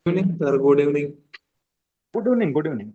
Evening sir, good evening. Good evening. Good evening.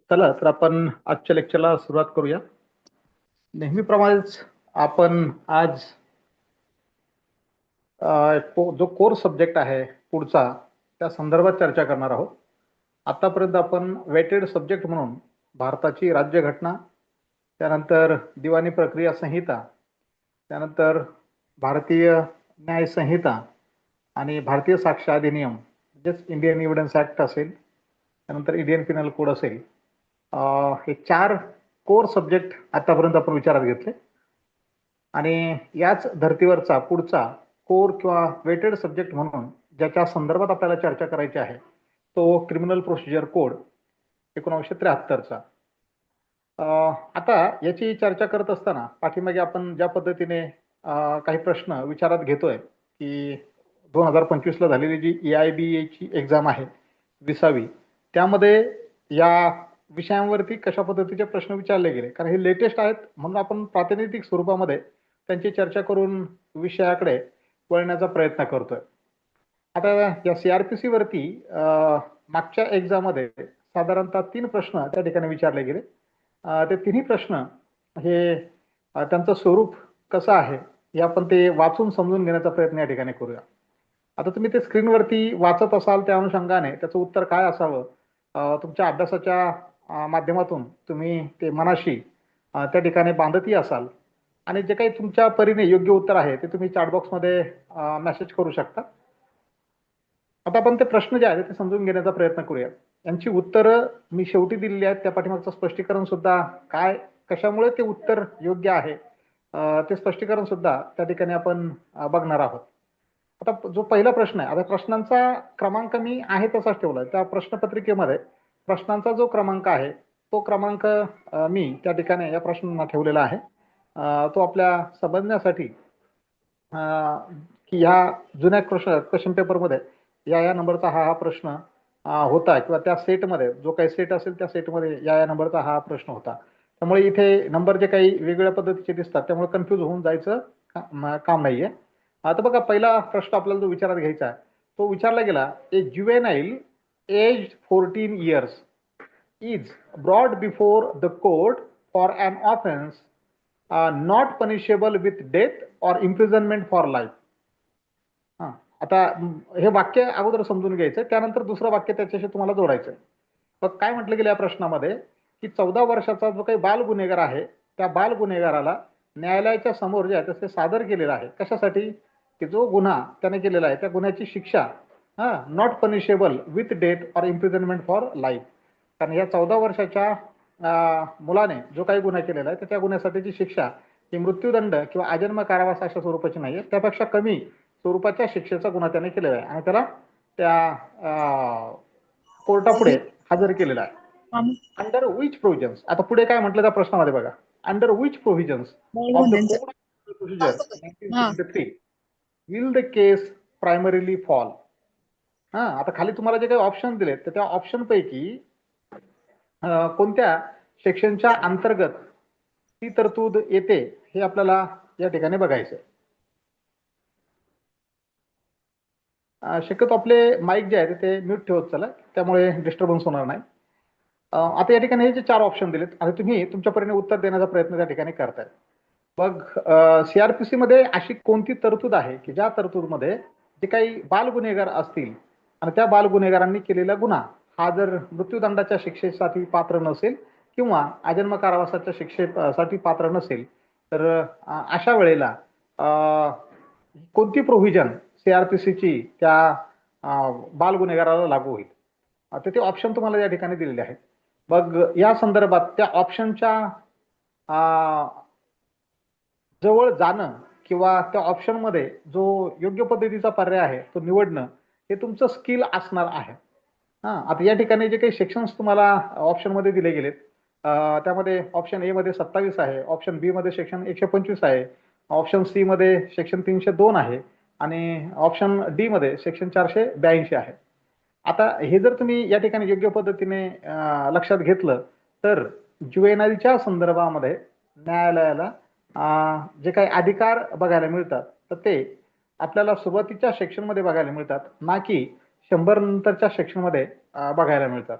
चला तर आपण आजच्या लेक्चरला सुरुवात करूया. नेहमीप्रमाणेच आपण आज जो कोर सब्जेक्ट आहे पुढचा त्या संदर्भात चर्चा करणार आहोत. आतापर्यंत आपण वेटेड सब्जेक्ट म्हणून भारताची राज्यघटना, त्यानंतर दिवाणी प्रक्रिया संहिता, त्यानंतर भारतीय न्याय संहिता आणि भारतीय साक्ष अधिनियम म्हणजेच इंडियन एव्हिडन्स ऍक्ट असेल, त्यानंतर इंडियन पिनल कोड असेल, हे 4 कोर सब्जेक्ट आतापर्यंत आपण विचारात घेतले. आणि याच धर्तीवरचा पुढचा कोर किंवा वेटेड सब्जेक्ट म्हणून ज्याच्या संदर्भात आपल्याला चर्चा करायची आहे तो क्रिमिनल प्रोसिजर कोड 1973चा. आता याची चर्चा करत असताना पाठीमागे आपण ज्या पद्धतीने काही प्रश्न विचारात घेतोय की 2025ला झालेली जी EIBA ची एक्झाम आहे 20वी, त्यामध्ये या विषयांवरती कशा पद्धतीचे प्रश्न विचारले गेले, कारण हे लेटेस्ट आहेत म्हणून आपण प्रातिनिधिक स्वरूपामध्ये त्यांची चर्चा करून विषयाकडे वळण्याचा प्रयत्न करतोय. आता या CRPC वरती मागच्या एक्झाम मध्ये साधारणतः 3 प्रश्न त्या ठिकाणी विचारले गेले. ते तिन्ही प्रश्न हे त्यांचं स्वरूप कसं आहे हे आपण ते वाचून समजून घेण्याचा प्रयत्न या ठिकाणी करूया. आता तुम्ही ते स्क्रीनवरती वाचत असाल त्या अनुषंगाने त्याचं उत्तर काय असावं तुमच्या अभ्यासाच्या माध्यमातून तुम्ही ते मनाशी त्या ठिकाणी बांधतही असाल, आणि जे काही तुमच्या परीने योग्य उत्तर आहे ते तुम्ही चॅट बॉक्समध्ये मेसेज करू शकता. आता आपण ते प्रश्न जे आहेत ते समजून घेण्याचा प्रयत्न करूया. यांची उत्तरं मी शेवटी दिलेली आहेत, त्या पाठीमागचं स्पष्टीकरण सुद्धा काय कशामुळे ते उत्तर योग्य आहे ते स्पष्टीकरण सुद्धा त्या ठिकाणी आपण बघणार आहोत. आता जो पहिला प्रश्न आहे, आता प्रश्नांचा क्रमांक मी आहे तसाच ठेवला. त्या प्रश्नपत्रिकेमध्ये प्रश्नांचा जो क्रमांक आहे तो क्रमांक मी त्या ठिकाणी या प्रश्नांना ठेवलेला आहे. तो आपल्या समजण्यासाठी की ह्या जुन्या क्वेश्चन पेपरमध्ये या नंबरचा हा प्रश्न होता, किंवा त्या सेटमध्ये जो काही सेट असेल त्या सेटमध्ये या नंबरचा हा प्रश्न होता. त्यामुळे इथे नंबर जे काही वेगवेगळ्या पद्धतीचे दिसतात त्यामुळे कन्फ्यूज होऊन जायचं काम नाहीये. आता बघा, पहिला प्रश्न आपल्याला जो विचारात घ्यायचा आहे तो विचारला गेला, ए juvenile age 14 years is brought before the court for an offense not punishable with death or imprisonment for life. आता हे वाक्य अगोदर समजून घ्यायचं, त्यानंतर दुसरं वाक्य त्याच्याशी तुम्हाला जोडायचं. मग काय म्हटलं गेलं या प्रश्नामध्ये की 14 वर्षाचा जो काही बाल गुन्हेगार आहे त्या बाल गुन्हेगाराला न्यायालयाच्या समोर जे आहे ते सादर केलेलं आहे. कशासाठी? की जो गुन्हा त्याने केलेला आहे त्या गुन्ह्याची शिक्षा not punishable with death or imprisonment for life. कारण या 14 वर्षाच्या मुलाने जो काही गुन्हा केलेला आहे त्या गुन्ह्यासाठीची शिक्षा ही मृत्यूदंड किंवा आजन्म कारावास अशा स्वरूपाची नाही, त्यापेक्षा कमी स्वरूपाच्या शिक्षेचा गुन्हा त्याने केलेला आहे आणि त्याला त्या कोर्टापुढे हजर केलेला आहे. अंडर विच प्रोव्हिजन्स, आता पुढे काय म्हटलं त्या प्रश्नामध्ये बघा, under which provisions of the code procedure 1973 will the case primarily fall. आता खाली तुम्हाला जे काही ऑप्शन दिलेत तर त्या ऑप्शन पैकी कोणत्या सेक्शनच्या अंतर्गत ती तरतूद येते हे आपल्याला या ठिकाणी बघायचं. शक्यतो आपले माईक जे आहे ते म्यूट ठेवत चला, त्यामुळे डिस्टर्बन्स होणार नाही. आता या ठिकाणी हे जे 4 ऑप्शन दिलेत आता तुम्ही तुमच्या परीने उत्तर देण्याचा प्रयत्न त्या ठिकाणी करताय. मग CRPC मध्ये अशी कोणती तरतूद आहे की ज्या तरतूदमध्ये जे काही बाल गुन्हेगार असतील आणि त्या बाल गुन्हेगारांनी केलेला गुन्हा हा जर मृत्यूदंडाच्या शिक्षेसाठी पात्र नसेल किंवा आजन्म कारावासाच्या शिक्षेसाठी पात्र नसेल तर अशा वेळेला कोणती प्रोव्हिजन CRPC ची त्या बाल गुन्हेगाराला लागू होईल. आता ते ऑप्शन तुम्हाला या ठिकाणी दिलेले आहेत. मग या संदर्भात त्या ऑप्शनच्या जवळ जाणं किंवा त्या ऑप्शनमध्ये जो योग्य पद्धतीचा पर्याय आहे तो निवडणं हे तुमचं स्किल असणार आहे. आता या ठिकाणी जे काही सेक्शन्स तुम्हाला ऑप्शनमध्ये दिले गेलेत, त्यामध्ये ऑप्शन ए मध्ये 27 आहे, ऑप्शन बी मध्ये सेक्शन 125 आहे, ऑप्शन सी मध्ये सेक्शन 302 आहे आणि ऑप्शन डी मध्ये सेक्शन 482 आहे. आता हे जर तुम्ही या ठिकाणी योग्य पद्धतीने लक्षात घेतलं तर ज्युएनएलच्या संदर्भामध्ये न्यायालयाला जे काही अधिकार बघायला मिळतात तर ते आपल्याला सुरुवातीच्या सेक्शनमध्ये बघायला मिळतात, ना की 100 नंतरच्या सेक्शनमध्ये बघायला मिळतात.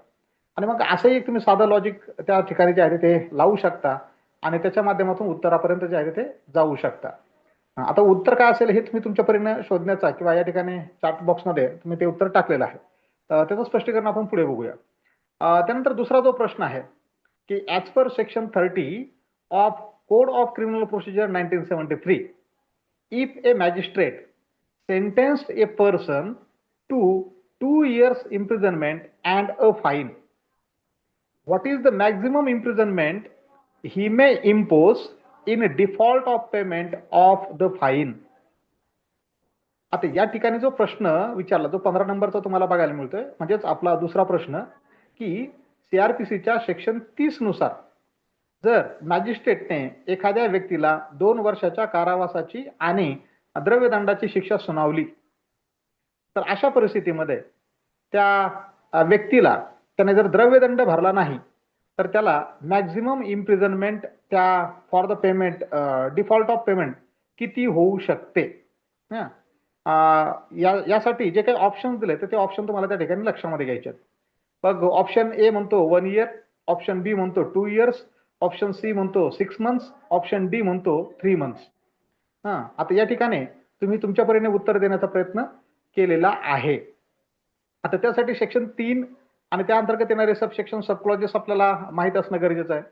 आणि मग असंही एक तुम्ही साधं लॉजिक त्या ठिकाणी जे आहे ते लावू शकता आणि त्याच्या माध्यमातून उत्तरापर्यंत जे आहे ते जाऊ शकता. आता उत्तर काय असेल हे तुम्ही तुमच्या परीने शोधण्याचा किंवा या ठिकाणी चॅट बॉक्समध्ये तुम्ही ते उत्तर टाकलेलं आहे. त्याचं स्पष्टीकरण आपण पुढे बघूया. त्यानंतर दुसरा जो प्रश्न आहे की as per section 30 of code of criminal procedure 1973, if a magistrate sentenced a person to 2 years imprisonment and a fine, what is the maximum imprisonment he may impose in default of payment of the fine? आता या ठिकाणी जो प्रश्न विचारला, जो 15 नंबरचा तुम्हाला बघायला मिळतोय, म्हणजेच आपला दुसरा प्रश्न की सीआरपीसीच्या सेक्शन 30 नुसार जर मॅजिस्ट्रेटने एखाद्या व्यक्तीला 2 वर्षाच्या कारावासाची आणि द्रव्यदंडाची शिक्षा सुनावली तर अशा परिस्थितीमध्ये त्या व्यक्तीला त्याने जर द्रव्यदंड भरला नाही तर त्याला मॅक्झिमम इम्प्रिझनमेंट त्या for the payment default of payment किती होऊ शकते. यासाठी जे काही ऑप्शन दिले तर ते ऑप्शन तुम्हाला त्या ठिकाणी लक्षामध्ये घ्यायचे. बघ, ऑप्शन ए म्हणतो 1 इयर, ऑप्शन बी म्हणतो 2 इयर्स, ऑप्शन सी म्हणतो 6 मंथ्स, ऑप्शन डी म्हणतो 3 मंथ्स. आता या ठिकाणी तुम्ही तुमच्या परीने उत्तर देण्याचा प्रयत्न केलेला आहे. आता त्यासाठी सेक्शन 3 आणि त्या अंतर्गत येणारे सबसेक्शन सब क्लॉजेस आपल्याला माहित असणं गरजेचं आहे.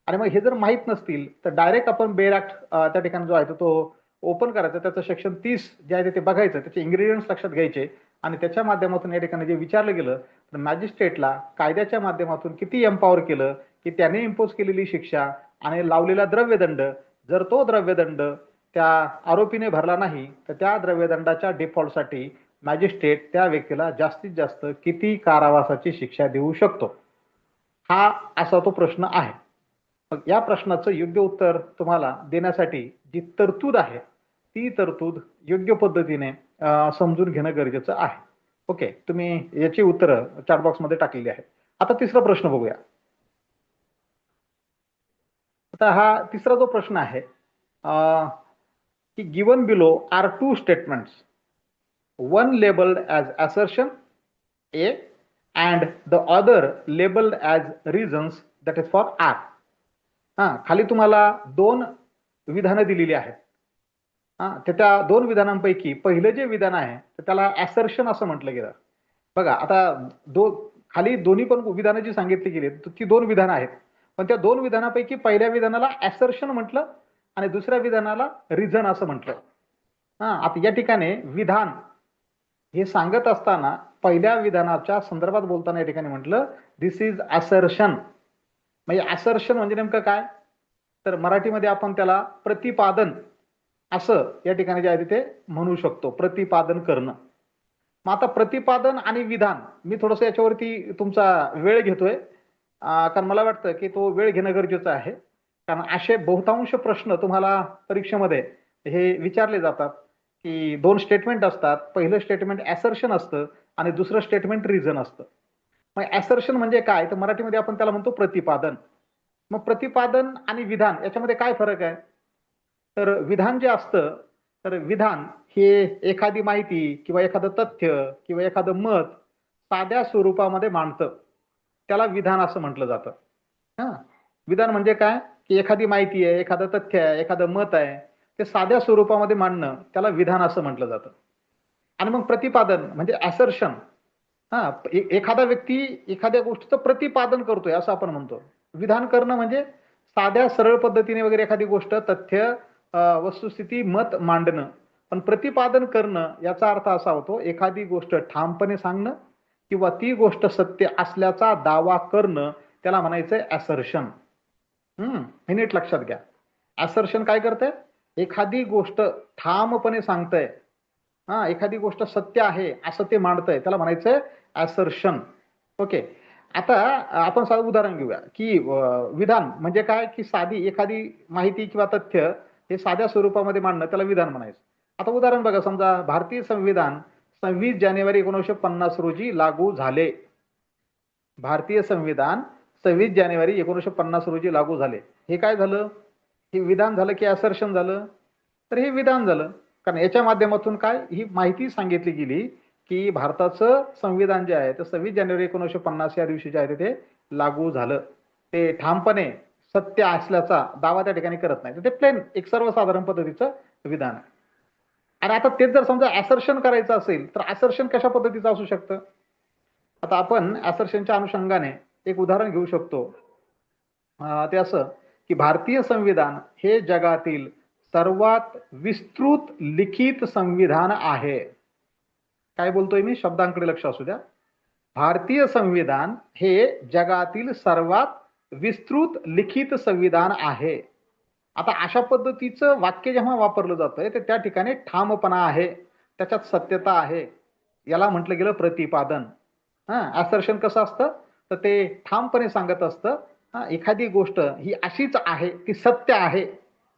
आणि मग हे जर माहित नसतील तर डायरेक्ट आपण बेर ऍक्ट त्या ठिकाणी जो आहे तो ओपन करायचा, त्याचं सेक्शन 30 जे आहे ते बघायचं, त्याचे इन्ग्रेडियंट्स लक्षात घ्यायचे आणि त्याच्या माध्यमातून या ठिकाणी जे विचारलं गेलं तर मॅजिस्ट्रेटला कायद्याच्या माध्यमातून किती एम्पॉवर केलं की त्याने इम्पोज केलेली शिक्षा आणि लावलेला द्रव्यदंड, जर तो द्रव्यदंड त्या आरोपीने भरला नाही तर त्या द्रव्यदंडाच्या डिफॉल्टसाठी मॅजिस्ट्रेट त्या व्यक्तीला जास्तीत जास्त किती कारावासाची शिक्षा देऊ शकतो, हा असा तो प्रश्न आहे. मग या प्रश्नाचं योग्य उत्तर तुम्हाला देण्यासाठी जी तरतूद आहे ती तरतूद योग्य पद्धतीने समजून घेणं गरजेचं आहे. ओके, तुम्ही याची उत्तरं चॅट बॉक्समध्ये टाकलेली आहे. आता तिसरा प्रश्न बघूया. आता हा तिसरा जो प्रश्न आहे की given below are 2 statements, one labeled as assertion A and the other labeled as reasons, that is for R. खाली तुम्हाला 2 विधानं दिलेली आहेत. त्या 2 विधानांपैकी पहिलं जे विधान आहे तर त्याला ऍसर्शन असं म्हटलं गेलं. बघा, आता खाली दोन्ही पण विधानं जी सांगितली गेली ती 2 विधानं आहेत, पण त्या 2 विधानापैकी पहिल्या विधानाला ऍसर्शन म्हटलं आणि दुसऱ्या विधानाला रिझन असं म्हटलं. आता या ठिकाणी विधान हे सांगत असताना पहिल्या विधानाच्या संदर्भात बोलताना या ठिकाणी म्हटलं दिस इज असर्शन. म्हणजे असर्शन म्हणजे नेमकं काय, तर मराठीमध्ये आपण त्याला प्रतिपादन असं या ठिकाणी जे आहे ते म्हणू शकतो, प्रतिपादन करणं. मग आता प्रतिपादन आणि विधान मी थोडंसं याच्यावरती तुमचा वेळ घेतोय, कारण मला वाटतं की तो वेळ घेणं गरजेचं आहे, कारण असे बहुतांश प्रश्न तुम्हाला परीक्षेमध्ये हे विचारले जातात की 2 स्टेटमेंट असतात. पहिलं स्टेटमेंट ऍसर्शन असतं आणि दुसरं स्टेटमेंट रिझन असतं. मग ऍसर्शन म्हणजे काय, तर मराठीमध्ये आपण त्याला म्हणतो प्रतिपादन. मग प्रतिपादन आणि विधान याच्यामध्ये काय फरक आहे, तर विधान जे असतं तर विधान हे एखादी माहिती किंवा एखादं तथ्य किंवा एखादं मत साध्या स्वरूपामध्ये मांडतं, त्याला विधान असं म्हटलं जातं. विधान म्हणजे काय की एखादी माहिती आहे, एखादं तथ्य आहे, एखादं मत आहे, ते साध्या स्वरूपामध्ये मांडणं त्याला विधान असं म्हटलं जातं. आणि मग प्रतिपादन म्हणजे ऍसर्शन, एखादा व्यक्ती एखाद्या गोष्टीचं प्रतिपादन करतोय असं आपण म्हणतो. विधान करणं म्हणजे साध्या सरळ पद्धतीने वगैरे एखादी गोष्ट, तथ्य, वस्तुस्थिती, मत मांडणं. पण प्रतिपादन करणं याचा अर्थ असा होतो एखादी गोष्ट ठामपणे सांगणं किंवा ती गोष्ट सत्य असल्याचा दावा करणं, त्याला म्हणायचंय ऍसर्शन. हे नीट लक्षात घ्या. ऍसर्शन काय करते, एखादी गोष्ट ठामपणे सांगतंय, हा एखादी गोष्ट सत्य आहे असं ते मांडतंय, त्याला म्हणायचंय असर्शन. ओके. आता आपण साधं उदाहरण घेऊया की विधान म्हणजे काय, की साधी एखादी माहिती किंवा तथ्य हे साध्या स्वरूपामध्ये मांडणं त्याला विधान म्हणायचं. आता उदाहरण बघा, समजा भारतीय संविधान 26 जानेवारी 1950 रोजी लागू झाले. भारतीय संविधान 26 जानेवारी 1950 रोजी लागू झाले. हे काय झालं? हे विधान झालं की असर्शन झालं? तर हे विधान झालं. कारण याच्या माध्यमातून काय ही माहिती सांगितली गेली की भारताचं संविधान जे आहे ते 26 जानेवारी 1950 या दिवशी जे आहे ते लागू झालं. ते ठामपणे सत्य असल्याचा दावा त्या ठिकाणी करत नाही, ते प्लेन एक सर्वसाधारण पद्धतीचं विधान आहे. आणि आता तेच जर समजा असर्शन करायचं असेल तर असर्शन कशा पद्धतीचं असू शकतं? आता आपण असर्शनच्या अनुषंगाने एक उदाहरण घेऊ शकतो. ते असं की भारतीय संविधान हे जगातील सर्वात विस्तृत लिखित संविधान आहे. काय बोलतोय मी? शब्दांकडे लक्ष असू द्या. भारतीय संविधान हे जगातील सर्वात विस्तृत लिखित संविधान आहे. आता अशा पद्धतीचं वाक्य जेव्हा वापरलं जातंय तर त्या ठिकाणी ठामपणा आहे, त्याच्यात सत्यता आहे. याला म्हटलं गेलं प्रतिपादन. असर्शन कसं असतं? तर ते ठामपणे सांगत असतं, एखादी गोष्ट ही अशीच आहे, ती सत्य आहे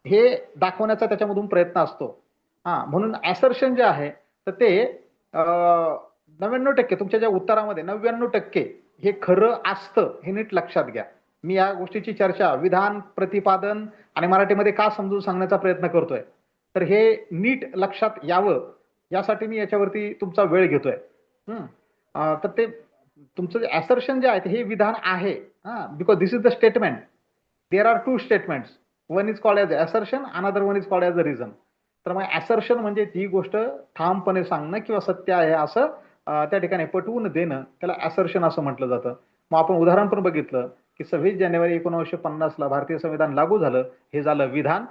हे दाखवण्याचा त्याच्यामधून प्रयत्न असतो. म्हणून असर्शन जे आहे तर ते 99% तुमच्या ज्या उत्तरामध्ये 99% हे खरं असतं, हे नीट लक्षात घ्या. मी या गोष्टीची चर्चा विधान, प्रतिपादन आणि मराठीमध्ये का समजून सांगण्याचा प्रयत्न करतोय, तर हे नीट लक्षात यावं यासाठी मी याच्यावरती तुमचा वेळ घेतोय. तर ते तुमचं जे असर्शन जे आहे हे विधान आहे, because this is the statement. There are two statements, one is called as assertion, another one is called as a reason. तर मग असर्शन म्हणजे ती गोष्ट ठामपणे सांगणं किंवा सत्य आहे असं त्या ठिकाणी पटवून देणं, त्याला असर्शन असं म्हटलं जातं. मग आपण उदाहरण पण बघितलं की 26 जानेवारी 1950 भारतीय संविधान लागू झालं, हे झालं विधान.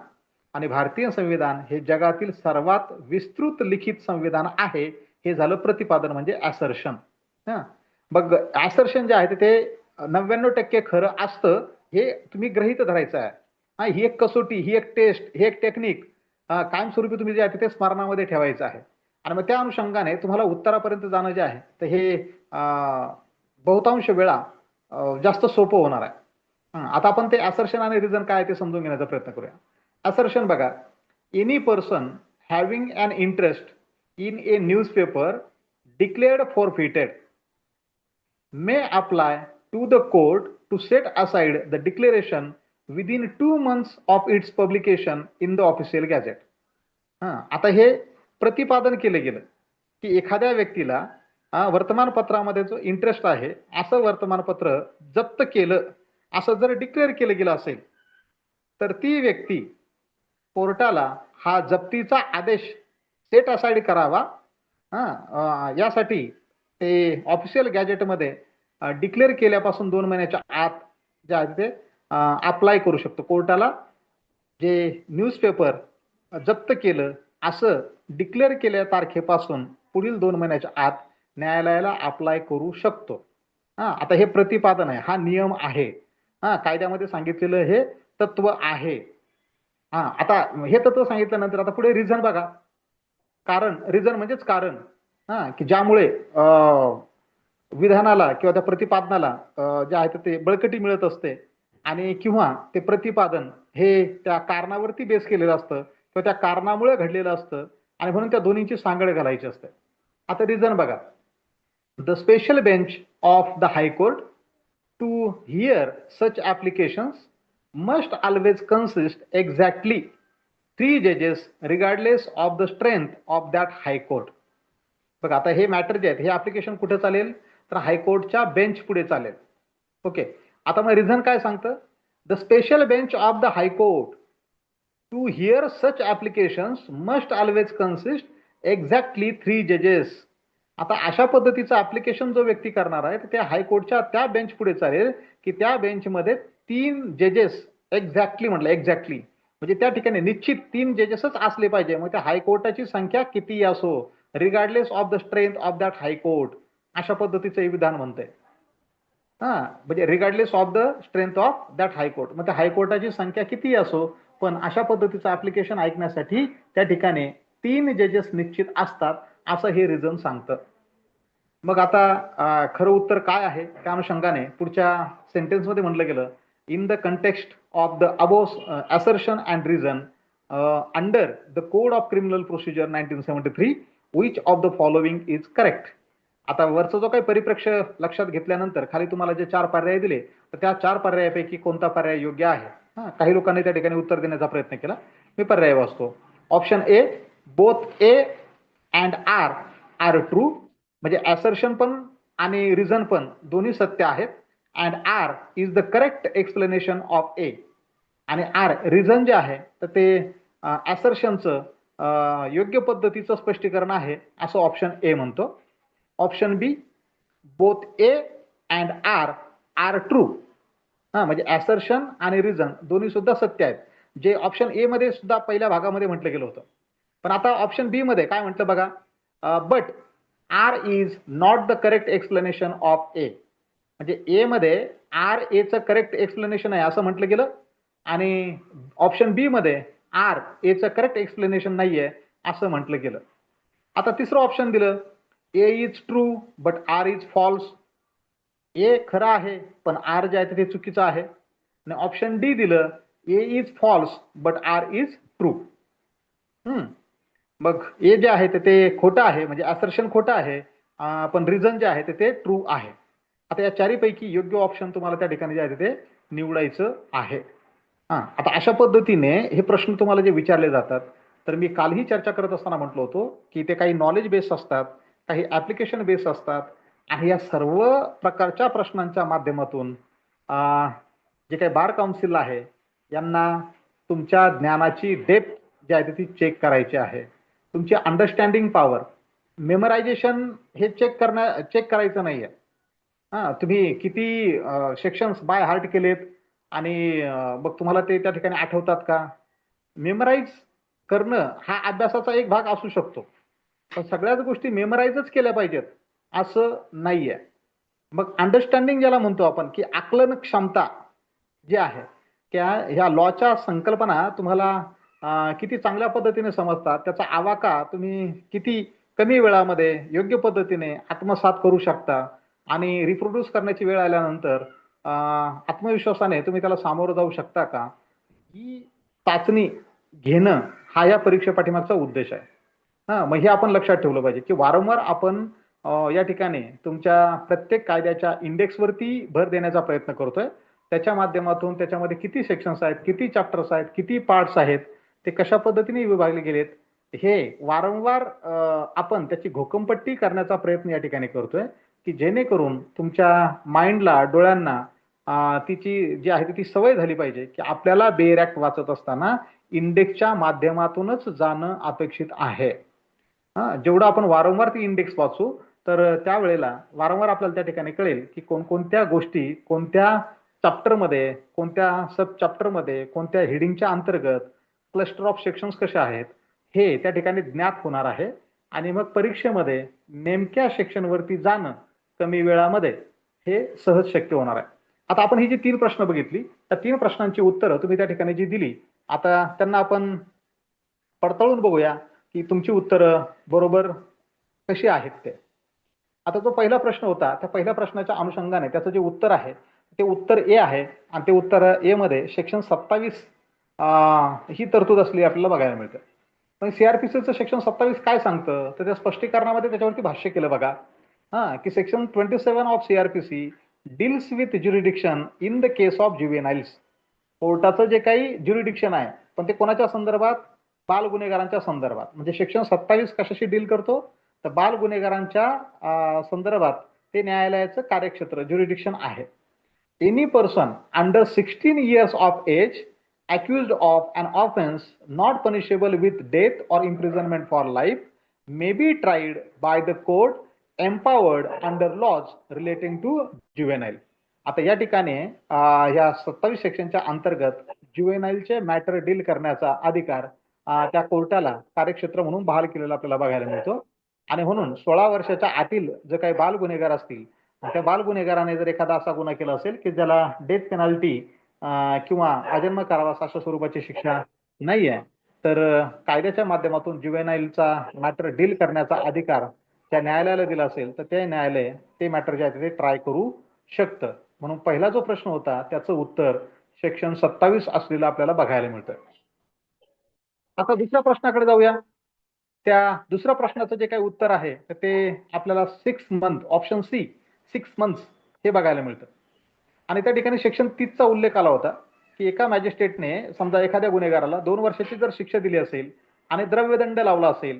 आणि भारतीय संविधान हे जगातील सर्वात विस्तृत लिखित संविधान आहे, हे झालं प्रतिपादन म्हणजे असर्शन. मग असर्शन जे आहे ते 99% खरं असतं हे तुम्ही गृहीत धरायचं आहे. ही एक कसोटी, ही एक टेस्ट, ही एक टेक्निक कायमस्वरूपी तुम्ही जे आहे ते स्मरणामध्ये ठेवायचं आहे. आणि मग त्या अनुषंगाने तुम्हाला उत्तरापर्यंत जाणं जे आहे तर हे बहुतांश वेळा जास्त सोपं होणार आहे. आता आपण ते असर्शन आणि रिझन काय ते समजून घेण्याचा प्रयत्न करूया. असर्शन बघा, any person having an interest in a newspaper declared forfeited may apply to the court to set aside the declaration within 2 months of its publication in the official gazette. आता हे प्रतिपादन केलं गेलं की एखाद्या व्यक्तीला वर्तमानपत्रामध्ये जो इंटरेस्ट आहे असं वर्तमानपत्र जप्त केलं असं जर डिक्लेअर केलं गेलं असेल तर ती व्यक्ती कोर्टाला हा जप्तीचा आदेश सेट असाइड करावा, यासाठी ते ऑफिशियल गॅजेटमध्ये डिक्लेअर केल्यापासून 2 महिन्याच्या आत जे आहे ते अप्लाय करू शकतो. कोर्टाला जे न्यूजपेपर जप्त केलं असं डिक्लेअर केल्या तारखेपासून पुढील 2 महिन्याच्या आत न्यायालयाला अप्लाय करू शकतो. आता हे प्रतिपादन आहे, हा नियम आहे, कायद्यामध्ये सांगितलेलं हे तत्व आहे. आता हे तत्व सांगितल्यानंतर आता पुढे रिझन बघा. कारण, रिझन म्हणजेच कारण, की ज्यामुळे विधानाला किंवा त्या प्रतिपादनाला जे आहे ते बळकटी मिळत असते आणि किंवा ते प्रतिपादन हे त्या कारणावरती बेस केलेलं असतं किंवा त्या कारणामुळे घडलेलं असतं आणि म्हणून त्या दोन्हींची सांगड घालायची असते. आता रिझन बघा, the special bench of the high court to hear such applications must always consist exactly 3 judges regardless of the strength of that high court. बघा आता हे मॅटर जे आहे हे ऍप्लिकेशन कुठे चालेल तर हायकोर्टच्या बेंच पुढे चालेल. ओके. आता मग रिझन काय सांगतं? The special bench of the high court to hear such applications must always consist exactly 3 जजेस. आता अशा पद्धतीचं ऍप्लिकेशन जो व्यक्ती करणार आहे त्या हायकोर्टच्या त्या बेंच पुढे चालेल की त्या बेंचमध्ये 3 जजेस एक्झॅक्टली म्हटलं, एक्झॅक्टली म्हणजे त्या ठिकाणी निश्चित 3 जजेसच असले पाहिजे. मग त्या हायकोर्टाची संख्या किती असो, regardless of the strength of that high court, अशा पद्धतीचं विधान म्हणतंय. हा, म्हणजे regardless of the strength of that high court, मग त्या हायकोर्टाची संख्या किती असो, पण अशा पद्धतीचं ऍप्लिकेशन ऐकण्यासाठी त्या ठिकाणी 3 जजेस निश्चित असतात, असं हे रिझन सांगतं. मग आता खरं उत्तर काय आहे त्या अनुषंगाने पुढच्या सेंटेन्समध्ये म्हटलं गेलं, in the context of the above assertion and reason under the code of criminal procedure 1973 which of the following is correct. आता वरचा जो काही परिप्रेक्ष्य लक्षात घेतल्यानंतर खाली तुम्हाला जे 4 पर्याय दिले, तर त्या 4 पर्यायापैकी कोणता पर्याय योग्य आहे. काही लोकांनी त्या ठिकाणी उत्तर देण्याचा प्रयत्न केला. मी पर्याय वाचतो. Option A, both A and R are true, म्हणजे असर्शन पण आणि रिझन पण दोन्ही सत्य आहेत. And R is the correct explanation of A, आणि आर रिझन जे आहे तर ते असर्शनचं योग्य पद्धतीचं स्पष्टीकरण आहे, असं ऑप्शन ए म्हणतो. Option B, both A and R are true, म्हणजे असर्शन आणि रिझन दोन्ही सुद्धा सत्य आहेत, जे ऑप्शन ए मध्ये सुद्धा पहिल्या भागामध्ये म्हटलं गेलं होतं. पण आता ऑप्शन बी मध्ये काय म्हटलं बघा, but R is not the correct explanation of A, म्हणजे ए मध्ये आर एचं करेक्ट एक्सप्लेनेशन आहे असं म्हटलं गेलं, आणि ऑप्शन बी मध्ये आर एचं करेक्ट एक्सप्लेनेशन नाहीये असं म्हटलं गेलं. आता तिसरं ऑप्शन दिलं, A is true but R is false, A खरं आहे पण आर जे आहे ते चुकीचं आहे. आणि ऑप्शन डी दिलं, A is false but R is true. मग ए जे आहे ते खोटं आहे, म्हणजे असर्शन खोटं आहे, पण रिझन जे आहे ते ट्रू आहे. आता या चारीपैकी योग्य ऑप्शन तुम्हाला त्या ठिकाणी जे आहे ते निवडायचं आहे. आता अशा पद्धतीने हे प्रश्न तुम्हाला जे विचारले जातात, तर मी कालही चर्चा करत असताना म्हटलं होतो की ते काही नॉलेज बेस असतात, काही ऍप्लिकेशन बेस असतात, आणि या सर्व प्रकारच्या प्रश्नांच्या माध्यमातून जे काही बार काउन्सिल आहे यांना तुमच्या ज्ञानाची डेप्थ जी आहे ती चेक करायची आहे. तुमची अंडरस्टँडिंग पॉवर, मेमरायझेशन हे चेक करायचं नाहीये. तुम्ही किती सेक्शन्स बाय हार्ट केलेत आणि मग तुम्हाला ते त्या ठिकाणी आठवतात का? मेमराईज करणं हा अभ्यासाचा एक भाग असू शकतो, पण सगळ्याच गोष्टी मेमराईजच केल्या पाहिजेत असं नाहीये. मग अंडरस्टँडिंग ज्याला म्हणतो आपण, की आकलन क्षमता जी आहे, त्या ह्या लॉच्या संकल्पना तुम्हाला किती चांगल्या पद्धतीने समजतात, त्याचा आवाका तुम्ही किती कमी वेळामध्ये योग्य पद्धतीने आत्मसात करू शकता, आणि रिप्रोड्यूस करण्याची वेळ आल्यानंतर आत्मविश्वासाने तुम्ही त्याला सामोरं जाऊ शकता का, ही चाचणी घेणं हा या परीक्षे पाठीमागचा उद्देश आहे. मग हे आपण लक्षात ठेवलं पाहिजे की वारंवार आपण या ठिकाणी तुमच्या प्रत्येक कायद्याच्या इंडेक्सवरती भर देण्याचा प्रयत्न करतोय. त्याच्या माध्यमातून त्याच्यामध्ये किती सेक्शन्स आहेत, किती चॅप्टर्स आहेत, किती पार्ट्स आहेत, ते कशा पद्धतीने विभागले गेलेत, हे वारंवार आपण त्याची घोकंपट्टी करण्याचा प्रयत्न या ठिकाणी करतोय, की जेणेकरून तुमच्या माइंडला, डोळ्यांना तिची जी आहे ती सवय झाली पाहिजे की आपल्याला बेअर ऍक्ट वाचत असताना इंडेक्सच्या माध्यमातूनच जाणं अपेक्षित आहे. जेवढं आपण वारंवार ती इंडेक्स वाचू, तर त्यावेळेला वारंवार आपल्याला त्या ठिकाणी कळेल की कोणकोणत्या गोष्टी कोणत्या चॅप्टरमध्ये, कोणत्या सब चॅप्टरमध्ये, कोणत्या हेडिंगच्या अंतर्गत, क्लस्टर ऑफ सेक्शन्स कसे आहेत, हे त्या ठिकाणी ज्ञात होणार आहे. आणि मग परीक्षेमध्ये नेमक्या सेक्शनवरती जाणं कमी वेळामध्ये हे सहज शक्य होणार आहे. आता आपण ही जी 3 प्रश्न बघितली, त्या 3 प्रश्नांची उत्तरं तुम्ही त्या ठिकाणी जी दिली, आता त्यांना आपण पडताळून बघूया की तुमची उत्तरं बरोबर कशी आहेत ते. आता जो पहिला प्रश्न होता, त्या पहिल्या प्रश्नाच्या अनुषंगाने त्याचं जे उत्तर आहे ते उत्तर ए आहे, आणि ते उत्तर ए मध्ये सेक्शन 27 ही तरतूद असली आपल्याला बघायला मिळतं. पण सीआरपीसीचं सेक्शन 27 काय सांगतं, तर त्या स्पष्टीकरणामध्ये त्याच्यावरती भाष्य केलं बघा, की section 27 of CrPC deals with jurisdiction in the case of juveniles. कोर्टाचं जे काही ज्युरिडिक्शन आहे, पण ते कोणाच्या संदर्भात? बाल गुन्हेगारांच्या संदर्भात. म्हणजे सेक्शन 27 कशाशी डील करतो, तर बाल गुन्हेगारांच्या संदर्भात ते न्यायालयाचं कार्यक्षेत्र, ज्युरिडिक्शन आहे. Any person under 16 years of age accused of an offense not punishable with death or imprisonment for life may be tried by the court empowered under laws relating to juvenile. आता या ठिकाणी या 27 सेक्शनच्या अंतर्गत ज्युवेनाइलचे matter deal करण्याचा अधिकार त्या कोर्टाला कार्यक्षेत्र म्हणून बहाल केलेला आपल्याला बघायला मिळतो. आणि म्हणून 16 वर्षाच्या आतील जे काही बाल गुन्हेगार असतील त्या बाल गुन्हेगाराने जर एखादा असा गुन्हा केला असेल की ज्याला डेथ पेनल्टी किंवा आजन्म कारावास अशा स्वरूपाची शिक्षा नाही आहे, तर कायद्याच्या माध्यमातून ज्युव्हेनाईलचा मॅटर डील करण्याचा अधिकार त्या न्यायालयाला दिला असेल तर ते न्यायालय ते मॅटर जे आहे ते ट्राय करू शकतं. म्हणून पहिला जो प्रश्न होता त्याचं उत्तर सेक्शन 27 असलेलं आपल्याला बघायला मिळतं. आता दुसऱ्या प्रश्नाकडे जाऊया. त्या दुसऱ्या प्रश्नाचं जे काही उत्तर आहे तर ते आपल्याला 6 मंथ, ऑप्शन सी 6 मंथ्स हे बघायला मिळतं. आणि त्या ठिकाणी सेक्शन 30 चा उल्लेख आला होता की एका मॅजिस्ट्रेटने समजा एखाद्या गुन्हेगाराला 2 वर्षाची जर शिक्षा दिली असेल आणि द्रव्यदंड लावला असेल